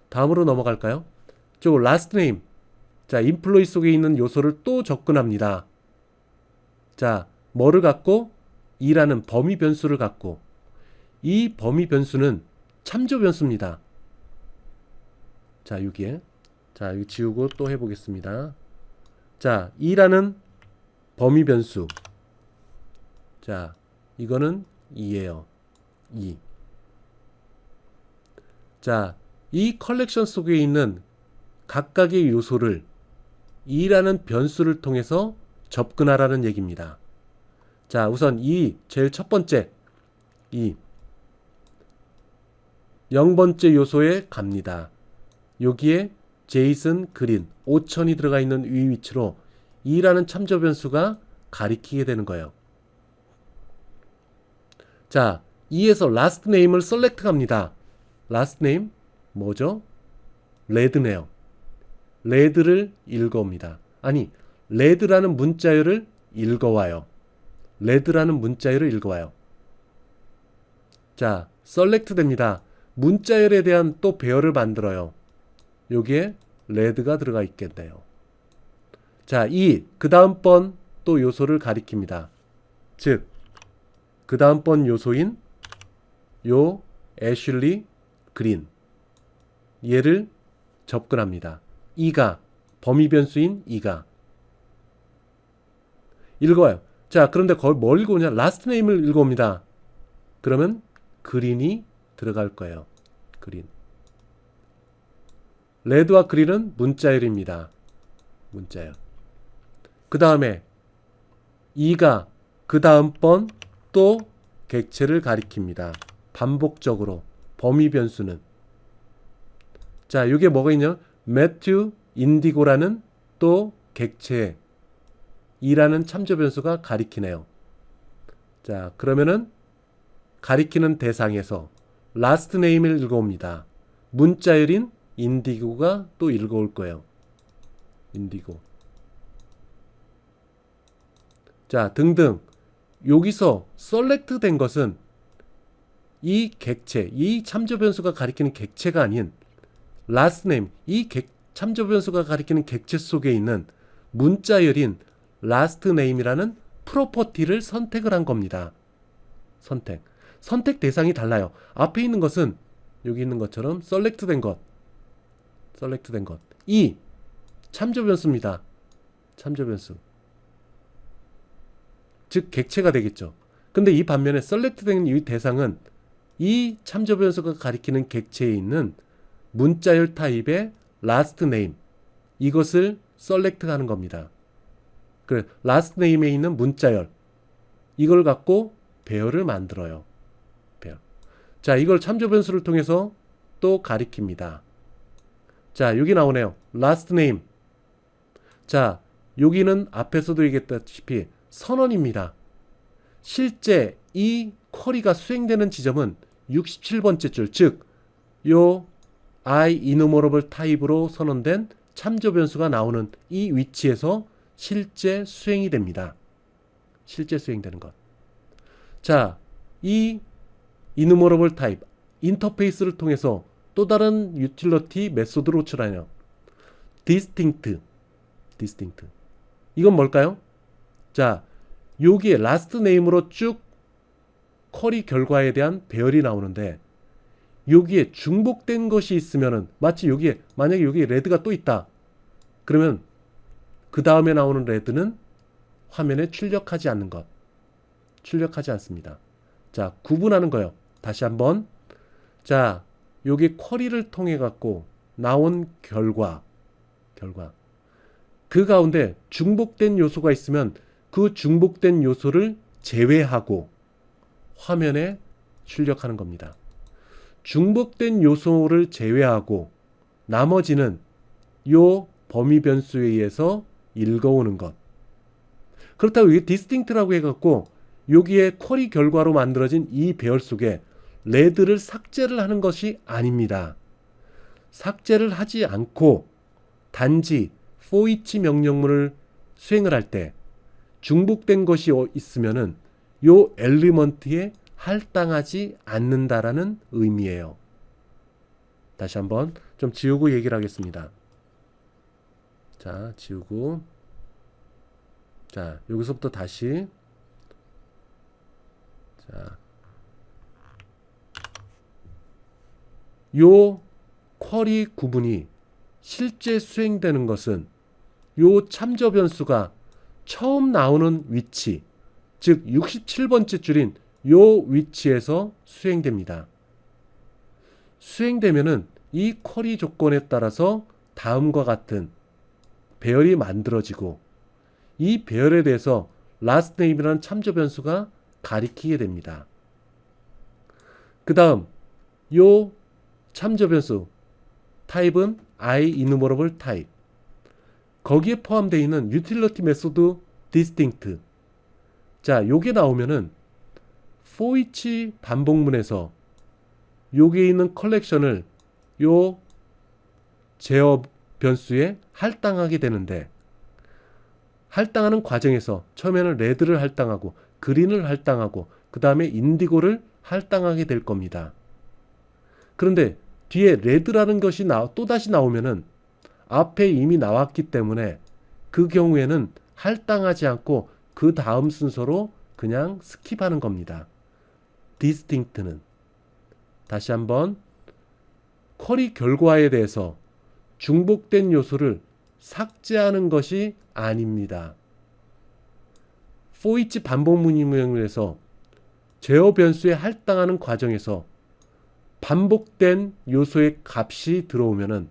다음으로 넘어갈까요? last name. 자, employee 속에 있는 요소를 또 접근합니다. 자, 뭐를 갖고? 이라는 범위 변수를 갖고. 이 범위 변수는 참조 변수입니다. 자, 여기에. 자, 이거 지우고 또 해보겠습니다. 자, 이라는 범위 변수. 자, 이거는 2예요. 2. 자, 이 컬렉션 속에 있는 각각의 요소를 2라는 변수를 통해서 접근하라는 얘기입니다. 자, 우선 제일 첫 번째 0번째 요소에 갑니다. 여기에 제이슨 그린 5000이 들어가 있는 위 위치로 2라는 참조 변수가 가리키게 되는 거예요. 자, 2에서 last name을 select 합니다. last name 뭐죠? 레드네요. 레드를 읽어옵니다. 아니, 레드라는 문자열을 읽어와요. 레드라는 문자열을 읽어와요. 자, select 됩니다. 문자열에 대한 또 배열을 만들어요. 여기에 레드가 들어가 있겠네요. 자, 그 다음번 또 요소를 가리킵니다. 즉, 그 다음번 요소인 요 애슐리 그린 얘를 접근합니다. 2가 범위 변수인 2가 읽어와요. 자, 그런데 거기 뭘 읽어오냐? last name을 읽어옵니다. 그러면 그린이 들어갈 거예요. 그린. 레드와 그린은 문자열입니다. 문자열. 그 다음에 2가 그 다음번 또 객체를 가리킵니다. 반복적으로 범위 변수는. 자, 이게 뭐가 있냐? 매튜 인디고라는 또 객체 2라는 참조 변수가 가리키네요. 자, 그러면은 가리키는 대상에서 last name을 읽어옵니다. 문자열인 인디고가 또 읽어올 거예요. 인디고. 자, 등등. 여기서 select 된 것은 이 객체, 이 참조 변수가 가리키는 객체가 아닌 last name, 참조 변수가 가리키는 객체 속에 있는 문자열인 last name이라는 프로퍼티를 선택을 한 겁니다. 선택 대상이 달라요. 앞에 있는 것은 여기 있는 것처럼 select 된 것. 이 참조 변수입니다. 참조 변수. 즉 객체가 되겠죠. 근데 이 반면에 select 된 이 대상은 이 참조 변수가 가리키는 객체에 있는 문자열 타입의 last name 이것을 select 하는 겁니다. 그래, last name에 있는 문자열 이걸 갖고 배열을 만들어요. 배열. 자, 이걸 참조 변수를 통해서 또 가리킵니다. 자, 여기 나오네요. last name. 자, 여기는 앞에서도 얘기했다시피 선언입니다. 실제 이 쿼리가 수행되는 지점은 67번째 줄, 즉 요 IEnumerable 타입으로 선언된 참조 변수가 나오는 이 위치에서 실제 수행이 됩니다. 실제 수행되는 것. 자, 이 enumerable 타입 인터페이스를 통해서 또 다른 유틸리티 메소드를 호출하네요. distinct. 이건 뭘까요? 자, 여기에 last name으로 쭉 쿼리 결과에 대한 배열이 나오는데 여기에 중복된 것이 있으면은 마치 여기에 만약에 여기에 레드가 또 있다. 그러면 그 다음에 나오는 레드는 화면에 출력하지 않는 것. 출력하지 않습니다. 자, 구분하는 거예요. 다시 한번. 자, 여기 쿼리를 통해 갖고 나온 결과. 그 가운데 중복된 요소가 있으면 그 중복된 요소를 제외하고 화면에 출력하는 겁니다. 중복된 요소를 제외하고 나머지는 요 범위 변수에 의해서 읽어오는 것. 그렇다고 이게 디스팅트라고 해갖고 여기에 쿼리 결과로 만들어진 이 배열 속에 레드를 삭제를 하는 것이 아닙니다. 삭제를 하지 않고 단지 for each 명령문을 수행을 할 때 중복된 것이 있으면은 요 엘리먼트에 할당하지 않는다라는 의미예요. 다시 한번 좀 지우고 얘기를 하겠습니다. 자, 지우고. 자, 여기서부터 다시. 자, 요 쿼리 구분이 실제 수행되는 것은 요 참조 변수가 처음 나오는 위치, 즉 67번째 줄인 요 위치에서 수행됩니다. 수행되면은 이 쿼리 조건에 따라서 다음과 같은 배열이 만들어지고 이 배열에 대해서 last name이라는 참조 변수가 가리키게 됩니다. 그 다음 요 참조 변수 타입은 IEnumerable type. 거기에 포함되어 있는 utility method distinct. 자, 요게 나오면은 for each 반복문에서 여기에 있는 컬렉션을 요 제어 변수에 할당하게 되는데 할당하는 과정에서 처음에는 레드를 할당하고 그린을 할당하고 그 다음에 인디고를 할당하게 될 겁니다. 그런데 뒤에 레드라는 것이 또다시 나오면은 앞에 이미 나왔기 때문에 그 경우에는 할당하지 않고 그 다음 순서로 그냥 스킵하는 겁니다. distinct는 다시 한번 쿼리 결과에 대해서 중복된 요소를 삭제하는 것이 아닙니다. for each 반복문에서 제어 변수에 할당하는 과정에서 반복된 요소의 값이 들어오면은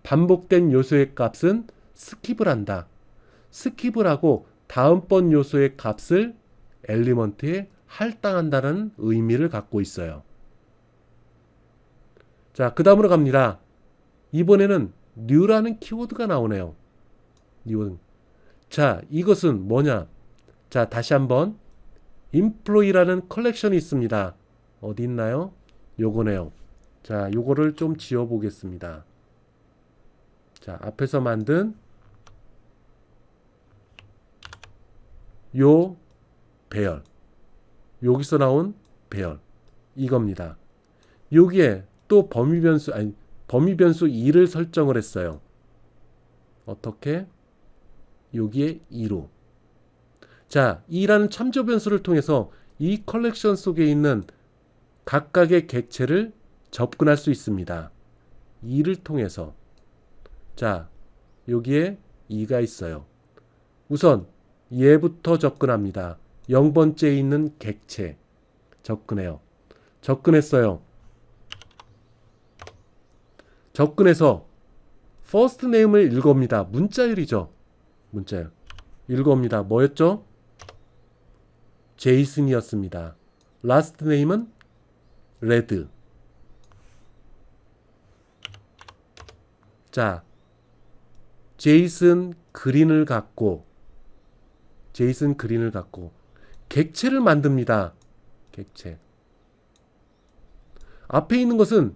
반복된 요소의 값은 스킵을 한다. 스킵을 하고 다음번 요소의 값을 엘리먼트에 할당한다는 의미를 갖고 있어요. 자, 그 다음으로 갑니다. 이번에는 new라는 키워드가 나오네요. new. 자, 이것은 뭐냐? 자, 다시 한번 employee라는 컬렉션이 있습니다. 어디 있나요? 요거네요. 자, 요거를 좀 지워 보겠습니다. 자, 앞에서 만든 요 배열, 여기서 나온 배열 이겁니다. 여기에 또 범위 변수 2를 설정을 했어요. 어떻게? 여기에 2로. 자, 2라는 참조 변수를 통해서 이 컬렉션 속에 있는 각각의 객체를 접근할 수 있습니다. 2를 통해서. 자, 여기에 2가 있어요. 우선 얘부터 접근합니다. 0번째에 있는 객체 접근해요. 접근했어요. 접근해서 first name을 읽어옵니다. 문자열이죠. 문자열. 읽어옵니다. 뭐였죠? 제이슨이었습니다. last name은 레드. 자, 제이슨 그린을 갖고 객체를 만듭니다. 객체. 앞에 있는 것은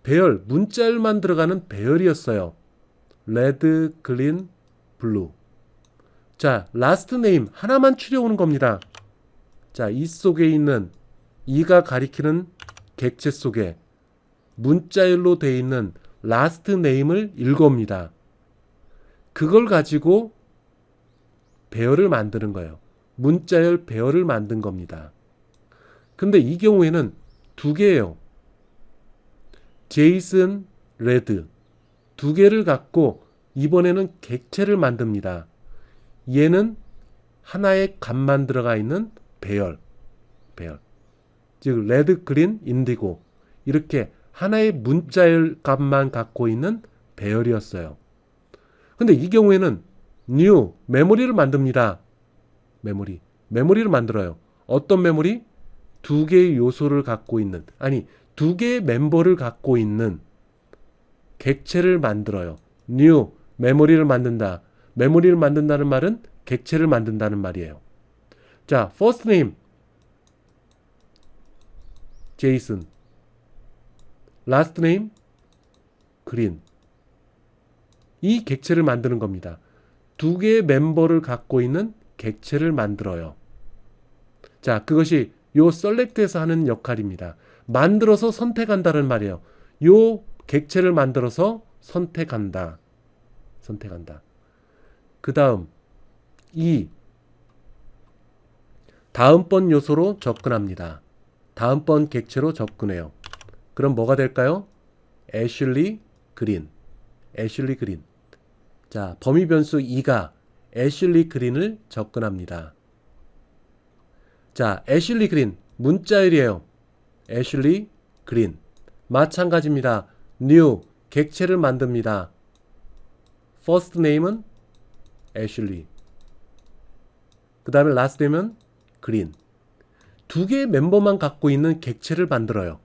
배열, 문자열만 들어가는 배열이었어요. 레드, 그린, 블루. 자, last name 하나만 추려오는 겁니다. 자, 이 속에 있는 이가 가리키는 객체 속에 문자열로 되어 있는 last name을 읽어옵니다. 그걸 가지고 배열을 만드는 거예요. 문자열 배열을 만든 겁니다. 근데 이 경우에는 두 개예요. 제이슨, 레드 두 개를 갖고 이번에는 객체를 만듭니다. 얘는 하나의 값만 들어가 있는 배열. 즉 레드, 그린, 인디고 이렇게 하나의 문자열 값만 갖고 있는 배열이었어요. 근데 이 경우에는 new 메모리를 만듭니다. 메모리를 만들어요. 어떤 메모리? 두 개의 요소를 갖고 있는, 두 개의 멤버를 갖고 있는 객체를 만들어요. new 메모리를 만든다. 메모리를 만든다는 말은 객체를 만든다는 말이에요. 자, first name 제이슨, last name 그린. 이 객체를 만드는 겁니다. 두 개의 멤버를 갖고 있는 객체를 만들어요. 자, 그것이 요 select에서 하는 역할입니다. 만들어서 선택한다는 말이에요. 요 객체를 만들어서 선택한다. 그 다음 다음번 요소로 접근합니다. 다음번 객체로 접근해요. 그럼 뭐가 될까요? 애슐리 그린. 자, 범위 변수 2가 애슐리 그린을 접근합니다. 자, 애슐리 그린 문자열이에요. 애슐리 그린. 마찬가지입니다. new 객체를 만듭니다. first name은 애슐리. 그 다음에 last name은 그린. 두 개의 멤버만 갖고 있는 객체를 만들어요.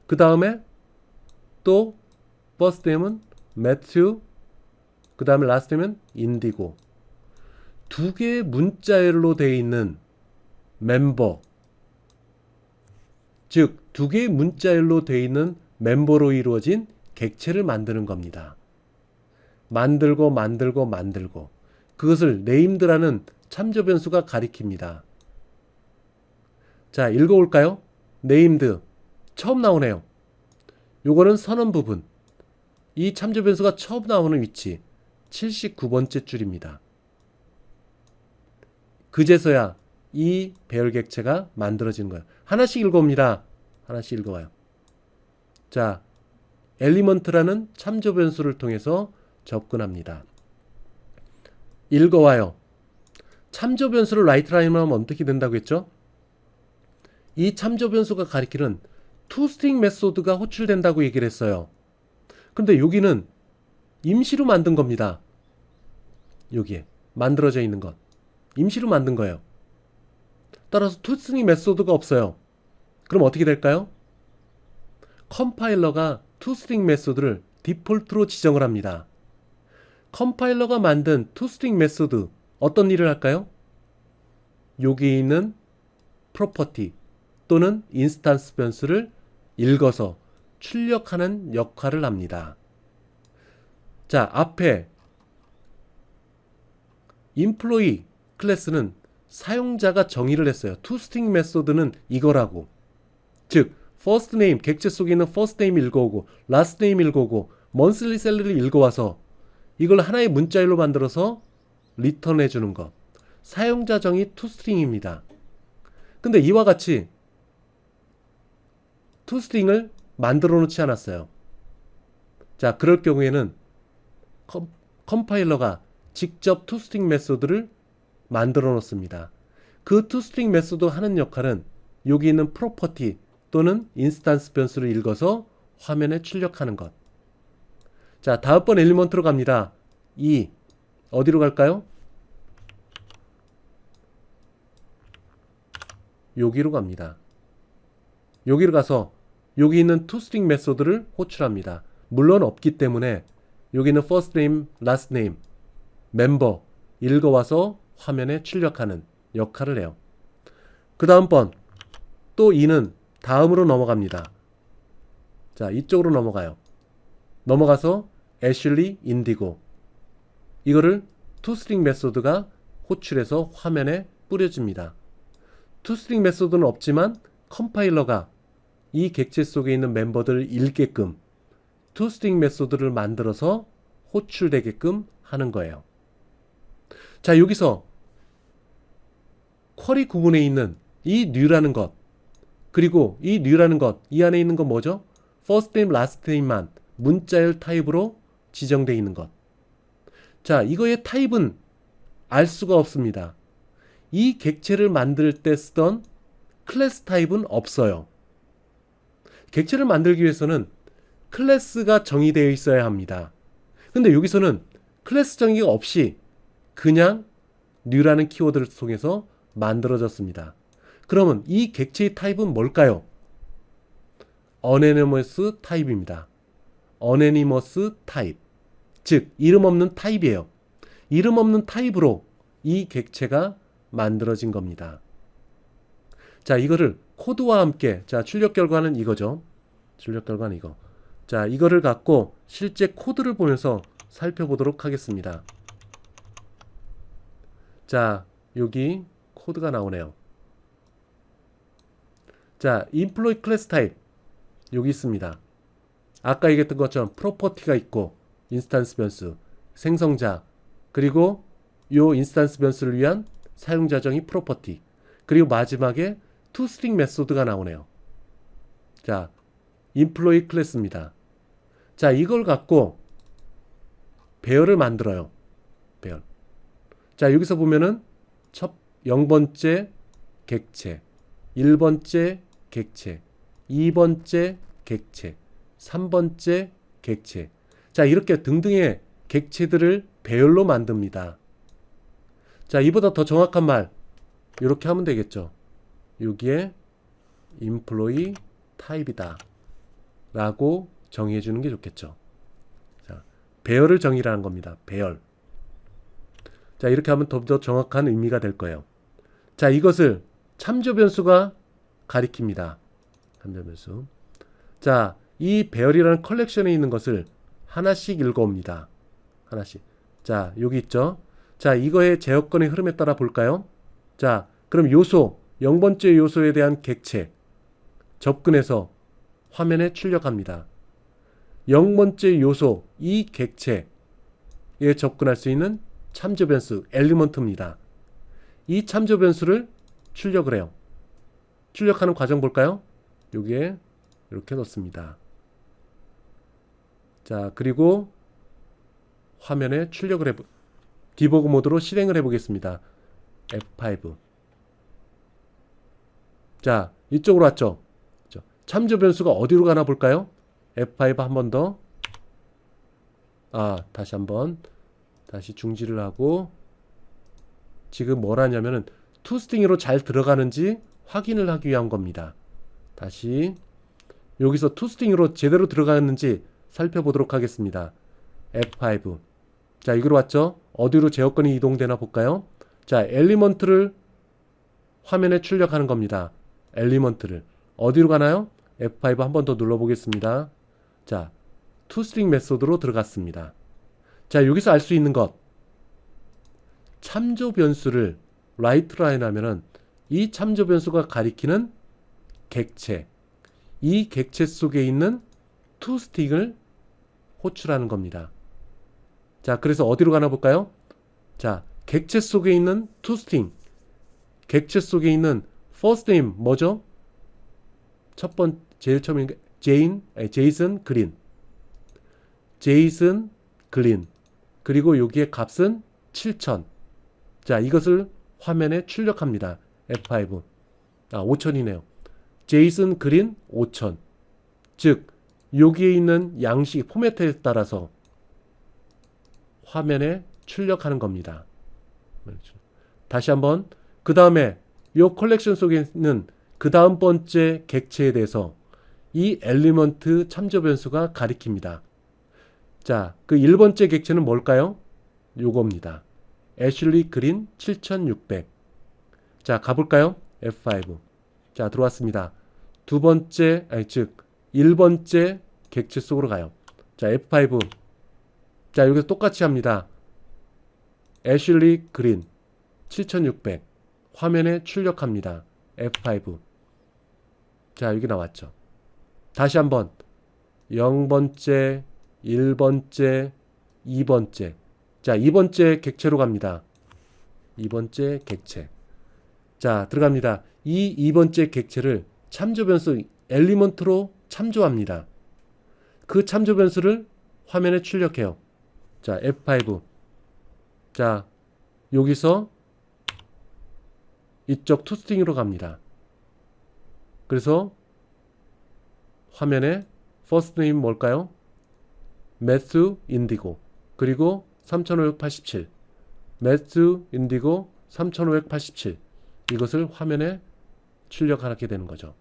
그 다음에 또 first name은 매튜, 그 다음에 last name은 인디고. 두 개의 문자열로 되어 있는 멤버, 즉 두 개의 문자열로 되어 있는 멤버로 이루어진 객체를 만드는 겁니다. 만들고 그것을 named라는 참조 변수가 가리킵니다. 자, 읽어볼까요? named 처음 나오네요. 요거는 선언 부분. 이 참조 변수가 처음 나오는 위치 79번째 줄입니다. 그제서야 이 배열 객체가 만들어지는 거예요. 하나씩 읽어봅니다. 하나씩 읽어봐요. 자, element라는 참조 변수를 통해서 접근합니다. 읽어와요. 참조 변수를 라이트라인으로 하면 어떻게 된다고 했죠? 이 참조 변수가 가리키는 toString 메소드가 호출된다고 얘기를 했어요. 근데 여기는 임시로 만든 겁니다. 여기에 만들어져 있는 것. 임시로 만든 거예요. 따라서 toString 메소드가 없어요. 그럼 어떻게 될까요? 컴파일러가 toString 메소드를 디폴트로 지정을 합니다. 컴파일러가 만든 toString 메소드 어떤 일을 할까요? 여기 있는 프로퍼티 또는 인스턴스 변수를 읽어서 출력하는 역할을 합니다. 자, 앞에 employee 클래스는 사용자가 정의를 했어요. toString 메소드는 이거라고. 즉 first name 객체 속에 있는 first name 읽어오고 last name 읽어오고 monthly salary를 읽어와서 이걸 하나의 문자열로 만들어서 리턴해 주는 것. 사용자 정의 toString입니다. 근데 이와 같이 toString을 만들어 놓지 않았어요. 자, 그럴 경우에는 컴파일러가 직접 toString 메소드를 만들어 놓습니다. 그 toString 메소드 하는 역할은 여기 있는 프로퍼티 또는 인스턴스 변수를 읽어서 화면에 출력하는 것. 자, 다음번 엘리먼트로 갑니다. 어디로 갈까요? 여기로 갑니다. 여기로 가서 여기 있는 toString 메소드를 호출합니다. 물론 없기 때문에 여기는 first name, last name, 멤버 읽어와서 화면에 출력하는 역할을 해요. 그 다음번 또 는 다음으로 넘어갑니다. 자, 이쪽으로 넘어가요. 넘어가서 애슐리 인디고 이거를 toString 메소드가 호출해서 화면에 뿌려줍니다. toString 메소드는 없지만 컴파일러가 이 객체 속에 있는 멤버들을 읽게끔 toString 메소드를 만들어서 호출되게끔 하는 거예요. 자, 여기서 쿼리 구문에 있는 이 new라는 것, 그리고 이 new라는 것, 이 안에 있는 건 뭐죠? first name, last name만 문자열 타입으로 지정되어 있는 것. 자, 이거의 타입은 알 수가 없습니다. 이 객체를 만들 때 쓰던 클래스 타입은 없어요. 객체를 만들기 위해서는 클래스가 정의되어 있어야 합니다. 근데 여기서는 클래스 정의가 없이 그냥 new라는 키워드를 통해서 만들어졌습니다. 그러면 이 객체의 타입은 뭘까요? unanimous 타입입니다. unanimous 타입. 즉 이름 없는 타입이에요. 이름 없는 타입으로 이 객체가 만들어진 겁니다. 자, 이거를 코드와 함께, 자, 출력 결과는 이거죠. 출력 결과는 이거. 자, 이거를 갖고 실제 코드를 보면서 살펴보도록 하겠습니다. 자, 여기 코드가 나오네요. 자, employee class type 여기 있습니다. 아까 얘기했던 것처럼 프로퍼티가 있고 인스턴스 변수, 생성자, 그리고 요 인스턴스 변수를 위한 사용자 정의 프로퍼티, 그리고 마지막에 toString 메소드가 나오네요. 자, employee class입니다. 자, 이걸 갖고 배열을 만들어요. 배열. 자, 여기서 보면은 첫 0번째 객체, 1번째 객체, 2번째 객체, 3번째 객체. 자, 이렇게 등등의 객체들을 배열로 만듭니다. 자, 이보다 더 정확한 말 이렇게 하면 되겠죠. 여기에 employee type이다 라고 정의해 주는 게 좋겠죠. 자, 배열을 정의라는 겁니다. 배열. 자, 이렇게 하면 더 정확한 의미가 될 거예요. 자, 이것을 참조 변수가 가리킵니다. 참조 변수. 자, 이 배열이라는 컬렉션에 있는 것을 하나씩 읽어옵니다. 하나씩. 자, 여기 있죠. 자, 이거의 제어권의 흐름에 따라 볼까요? 자, 그럼 요소, 0번째 요소에 대한 객체 접근해서 화면에 출력합니다. 0번째 요소, 이 객체에 접근할 수 있는 참조 변수, 엘리먼트입니다. 이 참조 변수를 출력을 해요. 출력하는 과정 볼까요? 여기에 이렇게 넣습니다. 자, 그리고 화면에 출력을 디버그 모드로 실행을 해보겠습니다. F5. 자, 이쪽으로 왔죠. 참조 변수가 어디로 가나 볼까요? F5 한 번 더. 다시 한번. 다시 중지를 하고 지금 뭘 하냐면은 toString으로 잘 들어가는지 확인을 하기 위한 겁니다. 다시 여기서 toString으로 제대로 들어가는지 살펴보도록 하겠습니다. F5. 자, 이거로 왔죠? 어디로 제어권이 이동되나 볼까요? 자, 엘리먼트를 화면에 출력하는 겁니다. 엘리먼트를. 어디로 가나요? F5 한 번 더 눌러보겠습니다. 자, toString 메소드로 들어갔습니다. 자, 여기서 알 수 있는 것. 참조 변수를 write라인 하면은 이 참조 변수가 가리키는 객체, 이 객체 속에 있는 toString을 호출하는 겁니다. 자, 그래서 어디로 가나 볼까요? 자, 객체 속에 있는 toString, 객체 속에 있는 firstname 뭐죠? 첫 번째, 제일 처음인 제이슨 그린, 제이슨 그린. 그리고 여기에 값은 7000. 자, 이것을 화면에 출력합니다. F5. 5000이네요. 제이슨 그린 5000. 즉, 여기에 있는 양식 포맷에 따라서 화면에 출력하는 겁니다. 다시 한번. 그 다음에 이 컬렉션 속에 있는 그 다음 번째 객체에 대해서 이 엘리먼트 참조 변수가 가리킵니다. 자, 그 1번째 객체는 뭘까요? 요겁니다. 애슐리 그린 7600. 자, 가볼까요? F5. 자, 들어왔습니다. 두 번째, 즉 1번째 객체 속으로 가요. 자, F5. 자, 여기서 똑같이 합니다. 애슐리 그린 7600. 화면에 출력합니다. F5. 자, 여기 나왔죠. 다시 한번 0번째, 1번째, 2번째. 자, 2번째 객체로 갑니다. 2번째 객체. 자, 들어갑니다. 이 2번째 객체를 참조 변수 엘리먼트로 참조합니다. 그 참조 변수를 화면에 출력해요. 자, F5. 자, 여기서 이쪽 toString으로 갑니다. 그래서 화면에 firstname 뭘까요? 매튜 인디고. 그리고 3587. 매튜 인디고 3587. 이것을 화면에 출력하게 되는 거죠.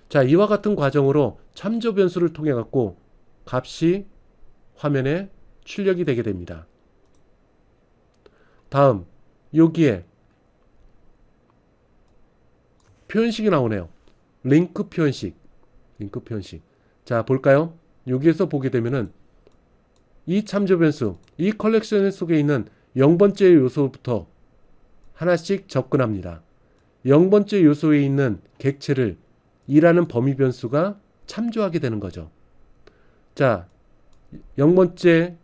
자, 이와 같은 과정으로 참조 변수를 통해 갖고 값이 화면에 출력이 되게 됩니다. 다음 여기에 표현식이 나오네요. 링크 표현식. 자, 볼까요? 여기에서 보게 되면은 이 참조 변수, 이 컬렉션 속에 있는 0번째 요소부터 하나씩 접근합니다. 0번째 요소에 있는 객체를 2라는 범위 변수가 참조하게 되는 거죠. 자, 0번째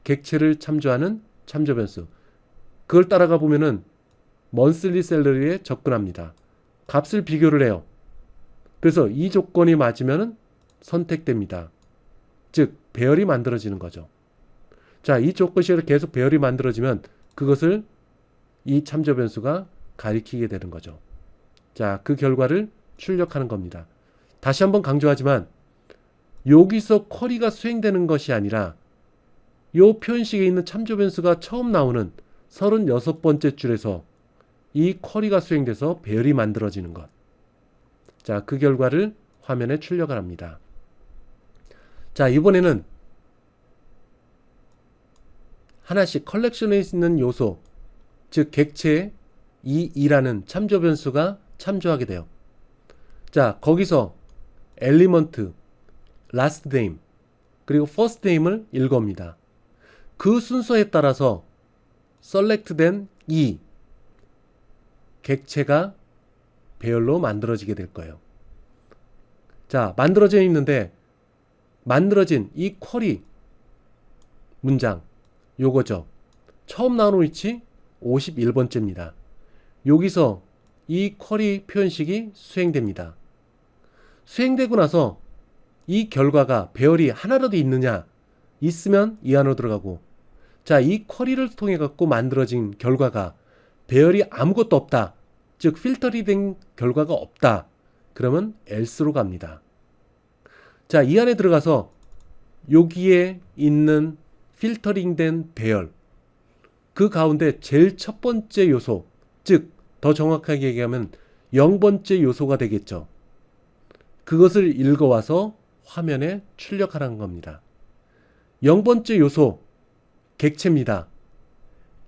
객체를 참조하는 참조 변수. 그걸 따라가 보면은 monthly salary에 접근합니다. 값을 비교를 해요. 그래서 이 조건이 맞으면 선택됩니다. 즉 배열이 만들어지는 거죠. 자, 이 조건식으로 계속 배열이 만들어지면 그것을 이 참조 변수가 가리키게 되는 거죠. 자, 그 결과를 출력하는 겁니다. 다시 한번 강조하지만 여기서 쿼리가 수행되는 것이 아니라 이 표현식에 있는 참조 변수가 처음 나오는 36번째 줄에서 이 쿼리가 수행돼서 배열이 만들어지는 것. 자, 그 결과를 화면에 출력을 합니다. 자, 이번에는 하나씩 컬렉션에 있는 요소, 즉 객체 이라는 참조 변수가 참조하게 돼요. 자, 거기서 엘리먼트, 라스트 네임, 그리고 퍼스트 네임을 읽어옵니다. 그 순서에 따라서 셀렉트된 이 객체가 배열로 만들어지게 될 거예요. 자, 만들어져 있는데 만들어진 이 쿼리 문장 요거죠. 처음 나오는 위치 51번째입니다. 여기서 이 쿼리 표현식이 수행됩니다. 수행되고 나서 이 결과가 배열이 하나라도 있느냐, 있으면 이 안으로 들어가고, 자, 이 쿼리를 통해 갖고 만들어진 결과가 배열이 아무것도 없다, 즉 필터링 된 결과가 없다, 그러면 else로 갑니다. 자, 이 안에 들어가서 여기에 있는 필터링 된 배열, 그 가운데 제일 첫 번째 요소, 즉 더 정확하게 얘기하면 0번째 요소가 되겠죠. 그것을 읽어와서 화면에 출력하라는 겁니다. 0번째 요소, 객체입니다.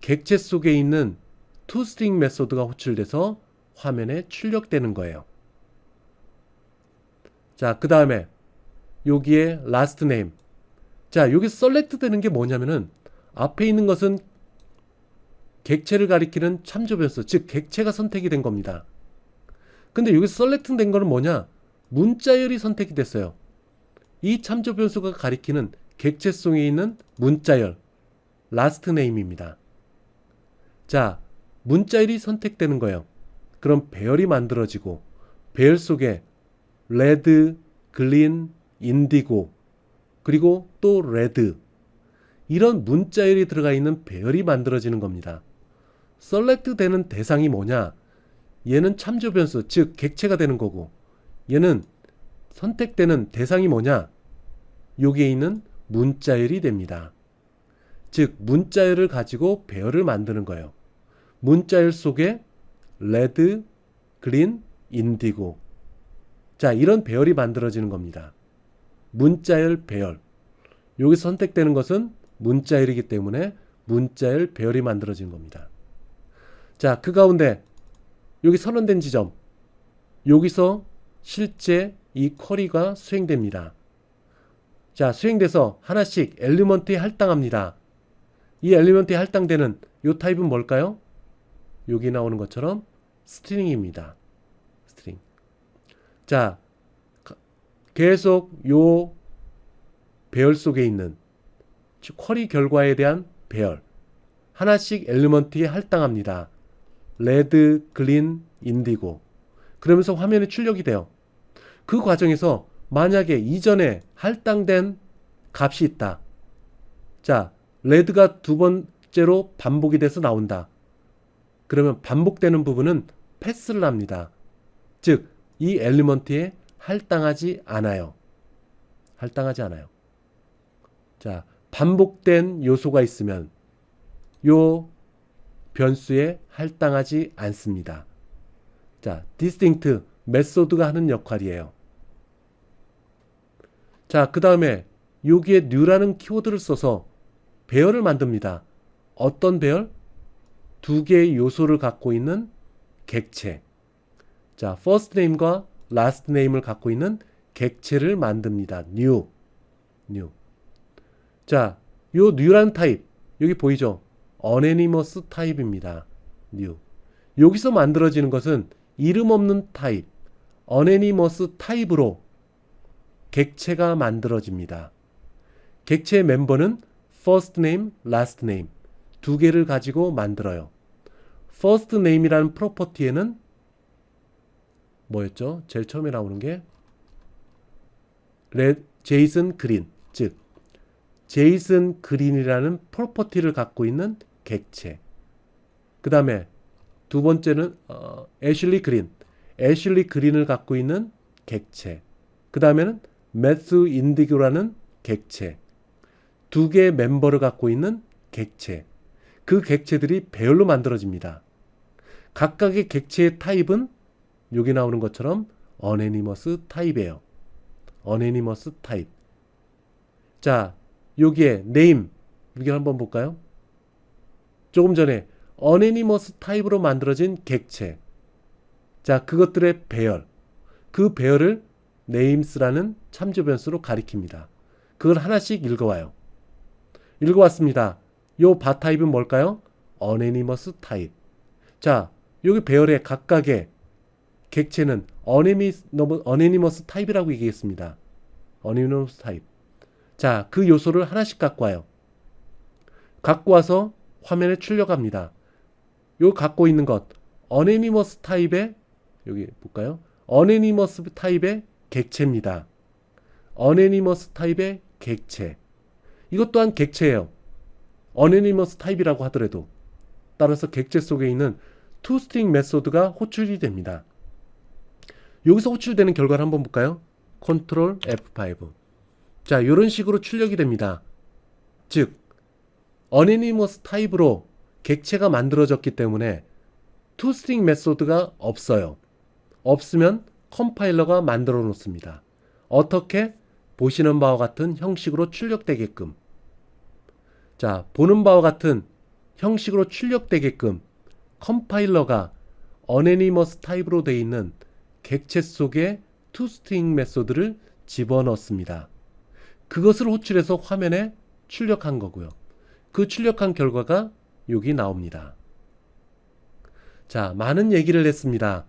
객체 속에 있는 toString 메소드가 호출돼서 화면에 출력되는 거예요. 자, 그 다음에 여기에 last name. 자, 여기 select 되는 게 뭐냐면은 앞에 있는 것은 객체를 가리키는 참조 변수, 즉 객체가 선택이 된 겁니다. 근데 여기 select 된 거는 뭐냐? 문자열이 선택이 됐어요. 이 참조 변수가 가리키는 객체 속에 있는 문자열, last name입니다. 자, 문자열이 선택되는 거예요. 그럼 배열이 만들어지고 배열 속에 레드, 글린, 인디고, 그리고 또 레드, 이런 문자열이 들어가 있는 배열이 만들어지는 겁니다. 셀렉트 되는 대상이 뭐냐? 얘는 참조 변수, 즉 객체가 되는 거고, 얘는 선택되는 대상이 뭐냐? 여기에 있는 문자열이 됩니다. 즉 문자열을 가지고 배열을 만드는 거예요. 문자열 속에 레드, 그린, 인디고, 자, 이런 배열이 만들어지는 겁니다. 문자열 배열. 여기서 선택되는 것은 문자열이기 때문에 문자열 배열이 만들어진 겁니다. 자, 그 가운데 여기 선언된 지점, 여기서 실제 이 쿼리가 수행됩니다. 자, 수행돼서 하나씩 엘리먼트에 할당합니다. 이 엘리먼트에 할당되는 이 타입은 뭘까요? 여기 나오는 것처럼 스트링입니다. 스트링. 자, 계속 요 배열 속에 있는 쿼리 결과에 대한 배열, 하나씩 엘리먼트에 할당합니다. 레드, 글린, 인디고. 그러면서 화면에 출력이 돼요. 그 과정에서 만약에 이전에 할당된 값이 있다. 자, 레드가 두 번째로 반복이 돼서 나온다. 그러면 반복되는 부분은 패스를 합니다. 즉, 이 엘리먼트에 할당하지 않아요. 할당하지 않아요. 자, 반복된 요소가 있으면 요 변수에 할당하지 않습니다. 자, distinct 메소드가 하는 역할이에요. 자, 그 다음에 여기에 new라는 키워드를 써서 배열을 만듭니다. 어떤 배열? 두 개의 요소를 갖고 있는 객체. 자, first name과 last name을 갖고 있는 객체를 만듭니다. new. 자, 요 new라는 타입, 여기 보이죠? unanimous 타입입니다. new. 여기서 만들어지는 것은 이름 없는 타입, unanimous 타입으로 객체가 만들어집니다. 객체의 멤버는 first name, last name 두 개를 가지고 만들어요. first name이라는 프로퍼티에는 뭐였죠? 제일 처음에 나오는 게 제이슨 그린, 즉 제이슨 그린이라는 프로퍼티를 갖고 있는 객체. 그 다음에 두 번째는 애슐리 그린을 갖고 있는 객체. 그 다음에는 매튜 인디고라는 객체. 두 개의 멤버를 갖고 있는 객체. 그 객체들이 배열로 만들어집니다. 각각의 객체의 타입은 여기 나오는 것처럼 unanimous 타입이에요. unanimous 타입. 자, 여기에 name 여기 한번 볼까요? 조금 전에 unanimous 타입으로 만들어진 객체. 자, 그것들의 배열. 그 배열을 names라는 참조 변수로 가리킵니다. 그걸 하나씩 읽어와요. 읽어왔습니다. 요 바 타입은 뭘까요? unanimous 타입. 자, 여기 배열의 각각의 객체는 unanimous 타입이라고 얘기했습니다. unanimous 타입. 자, 그 요소를 하나씩 갖고 와요. 갖고 와서 화면에 출력합니다. 요 갖고 있는 것 unanimous 타입의 여기 볼까요? unanimous 타입의 객체입니다. unanimous 타입의 객체. 이것 또한 객체예요. unanimous 타입이라고 하더라도. 따라서 객체 속에 있는 toString 메소드가 호출이 됩니다. 여기서 호출되는 결과를 한번 볼까요? Ctrl F5. 자, 이런 식으로 출력이 됩니다. 즉, unanimous 타입으로 객체가 만들어졌기 때문에 toString 메소드가 없어요. 없으면 컴파일러가 만들어 놓습니다. 어떻게? 보시는 바와 같은 형식으로 출력되게끔. 자, 보는 바와 같은 형식으로 출력되게끔 컴파일러가 unanimous 타입으로 되어 있는 객체 속에 toString 메소드를 집어넣습니다. 그것을 호출해서 화면에 출력한 거고요. 그 출력한 결과가 여기 나옵니다. 자, 많은 얘기를 했습니다.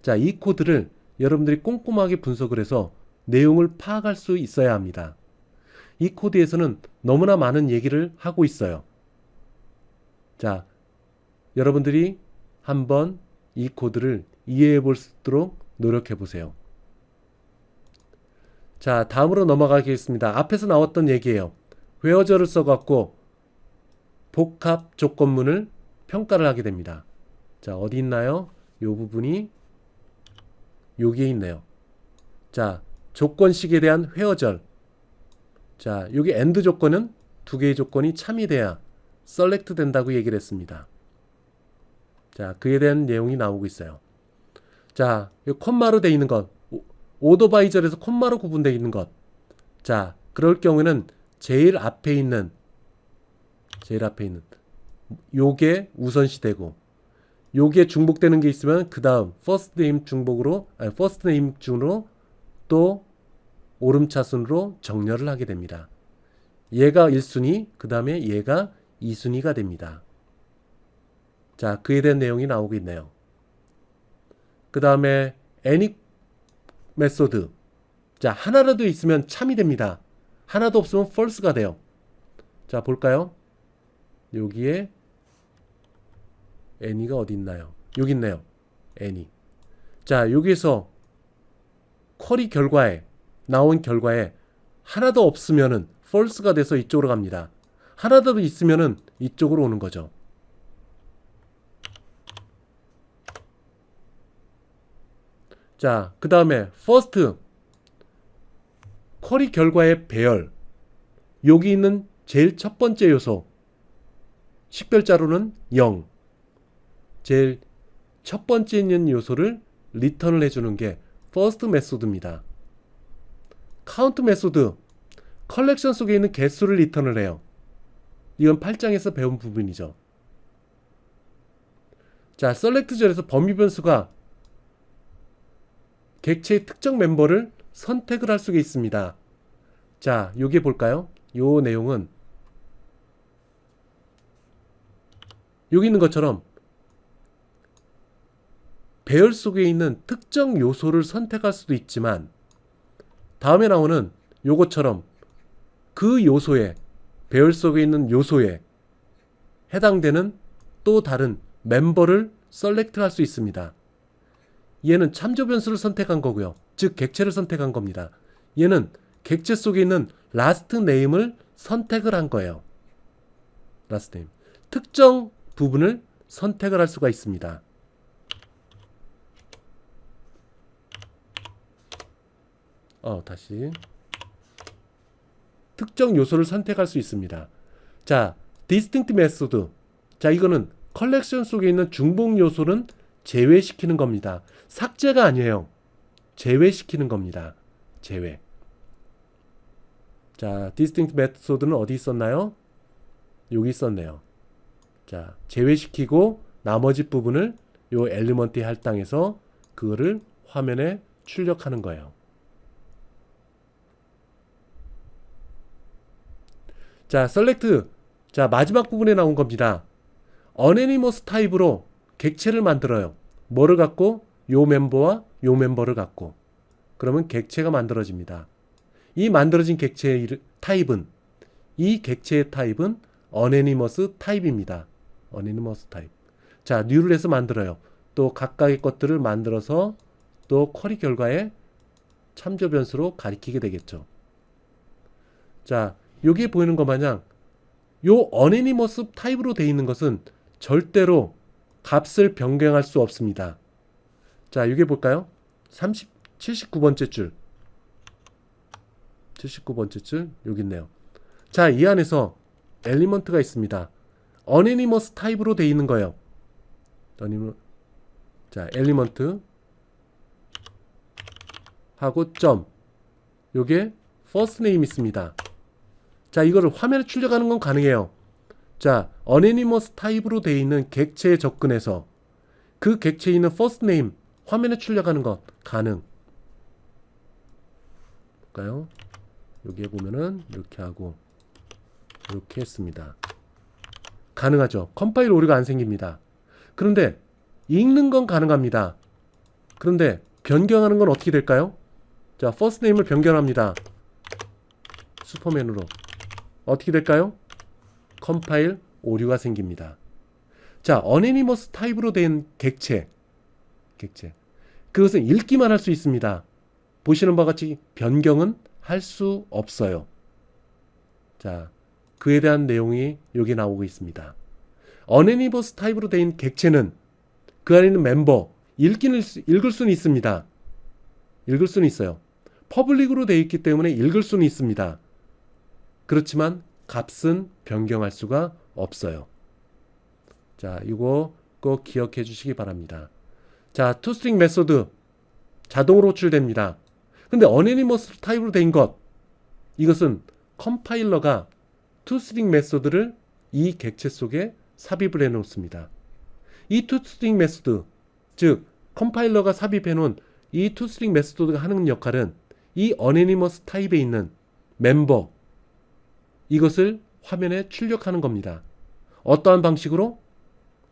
자, 이 코드를 여러분들이 꼼꼼하게 분석을 해서 내용을 파악할 수 있어야 합니다. 이 코드에서는 너무나 많은 얘기를 하고 있어요. 자, 여러분들이 한번 이 코드를 이해해 볼 수 있도록 노력해 보세요. 자, 다음으로 넘어가겠습니다. 앞에서 나왔던 얘기예요. where저를 써갖고 복합 조건문을 평가를 하게 됩니다. 자, 어디 있나요? 이 부분이 여기에 있네요. 자, 조건식에 대한 where절. 자, 여기 AND 조건은 두 개의 조건이 참이 돼야 select 된다고 얘기를 했습니다. 자, 그에 대한 내용이 나오고 있어요. 자, 이 콤마로 되어 있는 것, 오더바이절에서 콤마로 구분되어 있는 것. 자, 그럴 경우에는 제일 앞에 있는 요게 우선시되고 요게 중복되는 게 있으면 그 다음 first name 중으로 또 오름차순으로 정렬을 하게 됩니다. 얘가 1순위, 그 다음에 얘가 2순위가 됩니다. 자, 그에 대한 내용이 나오고 있네요. 그 다음에 any 메소드. 자, 하나라도 있으면 참이 됩니다. 하나도 없으면 false가 돼요. 자, 볼까요? 여기에 any가 어디 있나요? 여기 있네요. any. 자, 여기서 쿼리 결과에 나온 결과에 하나도 없으면은 false가 돼서 이쪽으로 갑니다. 하나도 있으면은 이쪽으로 오는 거죠. 자, 그 다음에 first 쿼리 결과의 배열. 여기 있는 제일 첫 번째 요소 식별자로는 0. 제일 첫 번째 있는 요소를 리턴을 해주는 게 first 메소드입니다. count 메소드 컬렉션 속에 있는 개수를 리턴을 해요. 이건 8장에서 배운 부분이죠. 자, 셀렉트절에서 범위 변수가 객체의 특정 멤버를 선택을 할 수가 있습니다. 자, 요게 볼까요? 요 내용은 여기 있는 것처럼 배열 속에 있는 특정 요소를 선택할 수도 있지만 다음에 나오는 요것처럼 그 요소에 배열 속에 있는 요소에 해당되는 또 다른 멤버를 셀렉트 할 수 있습니다. 얘는 참조 변수를 선택한 거고요. 즉 객체를 선택한 겁니다. 얘는 객체 속에 있는 라스트 네임을 선택을 한 거예요. 라스트 네임. 특정 부분을 선택을 할 수가 있습니다. 다시. 특정 요소를 선택할 수 있습니다. 자, distinct method. 자, 이거는 컬렉션 속에 있는 중복 요소는 제외시키는 겁니다. 삭제가 아니에요. 제외시키는 겁니다. 제외. 자, distinct method는 어디 있었나요? 여기 있었네요. 자, 제외시키고 나머지 부분을 요 엘리먼트에 할당해서 그거를 화면에 출력하는 거예요. 자, select. 자, 마지막 부분에 나온 겁니다. unanimous 타입으로 객체를 만들어요. 뭐를 갖고? 요 멤버와 요 멤버를 갖고. 그러면 객체가 만들어집니다. 이 만들어진 객체의 타입은, 이 객체의 타입은 unanimous 타입입니다. unanimous 타입. 자, new를 해서 만들어요. 또 각각의 것들을 만들어서 또 쿼리 결과에 참조 변수로 가리키게 되겠죠. 자, 여기에 보이는 것 마냥 요 unanimous 타입으로 되어 있는 것은 절대로 값을 변경할 수 없습니다. 자, 여기 볼까요? 79번째 줄. 79번째 줄 여기 있네요. 자, 이 안에서 엘리먼트가 있습니다. unanimous 타입으로 되어 있는 거예요. 자, 엘리먼트 하고 점. 요게 first name 있습니다. 자, 이거를 화면에 출력하는 건 가능해요. 자, unanimous 타입으로 되어 있는 객체에 접근해서 그 객체에 있는 first name 화면에 출력하는 것 가능. 볼까요? 여기에 보면은 이렇게 하고 이렇게 했습니다. 가능하죠. 컴파일 오류가 안 생깁니다. 그런데 읽는 건 가능합니다. 그런데 변경하는 건 어떻게 될까요? 자, first name을 변경합니다. 슈퍼맨으로. 어떻게 될까요? 컴파일 오류가 생깁니다. 자, unanimous 타입으로 된 객체. 그것은 읽기만 할 수 있습니다. 보시는 바와 같이 변경은 할 수 없어요. 자, 그에 대한 내용이 여기 나오고 있습니다. unanimous 타입으로 된 객체는 그 안에 있는 멤버, 읽을 수는 있습니다. 읽을 수는 있어요. 퍼블릭으로 되어 있기 때문에 읽을 수는 있습니다. 그렇지만 값은 변경할 수가 없어요. 자, 이거 꼭 기억해 주시기 바랍니다. 자, toString 메소드 자동으로 호출됩니다. 근데 unanimous 타입으로 된 것, 이것은 컴파일러가 toString 메소드를 이 객체 속에 삽입을 해 놓습니다. 이 toString 메소드, 즉 컴파일러가 삽입해 놓은 이 toString 메소드가 하는 역할은 이 unanimous 타입에 있는 멤버, 이것을 화면에 출력하는 겁니다. 어떠한 방식으로?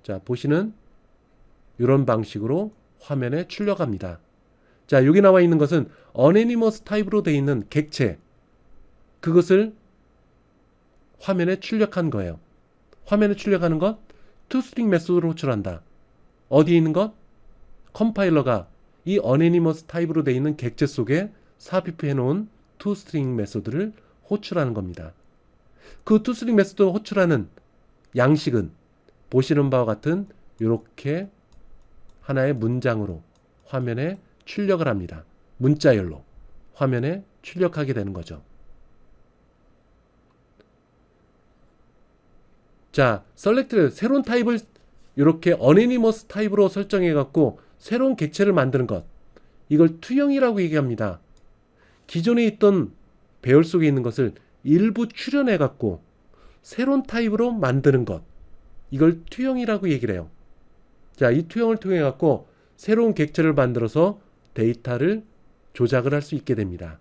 자, 보시는 이런 방식으로 화면에 출력합니다. 자, 여기 나와 있는 것은 unanimous 타입으로 되어 있는 객체, 그것을 화면에 출력한 거예요. 화면에 출력하는 것, toString 메소드로 호출한다. 어디에 있는 것? 컴파일러가 이 unanimous 타입으로 되어 있는 객체 속에 삽입해 놓은 toString 메소드를 호출하는 겁니다. 그 toString 메소드를 호출하는 양식은 보시는 바와 같은 이렇게 하나의 문장으로 화면에 출력을 합니다. 문자열로 화면에 출력하게 되는 거죠. 자, select 새로운 타입을 이렇게 unanimous 타입으로 설정해 갖고 새로운 객체를 만드는 것, 이걸 투영이라고 얘기합니다. 기존에 있던 배열 속에 있는 것을 일부 추려내 갖고 새로운 타입으로 만드는 것, 이걸 투영이라고 얘기를 해요. 자, 이 투영을 통해 갖고 새로운 객체를 만들어서 데이터를 조작을 할 수 있게 됩니다.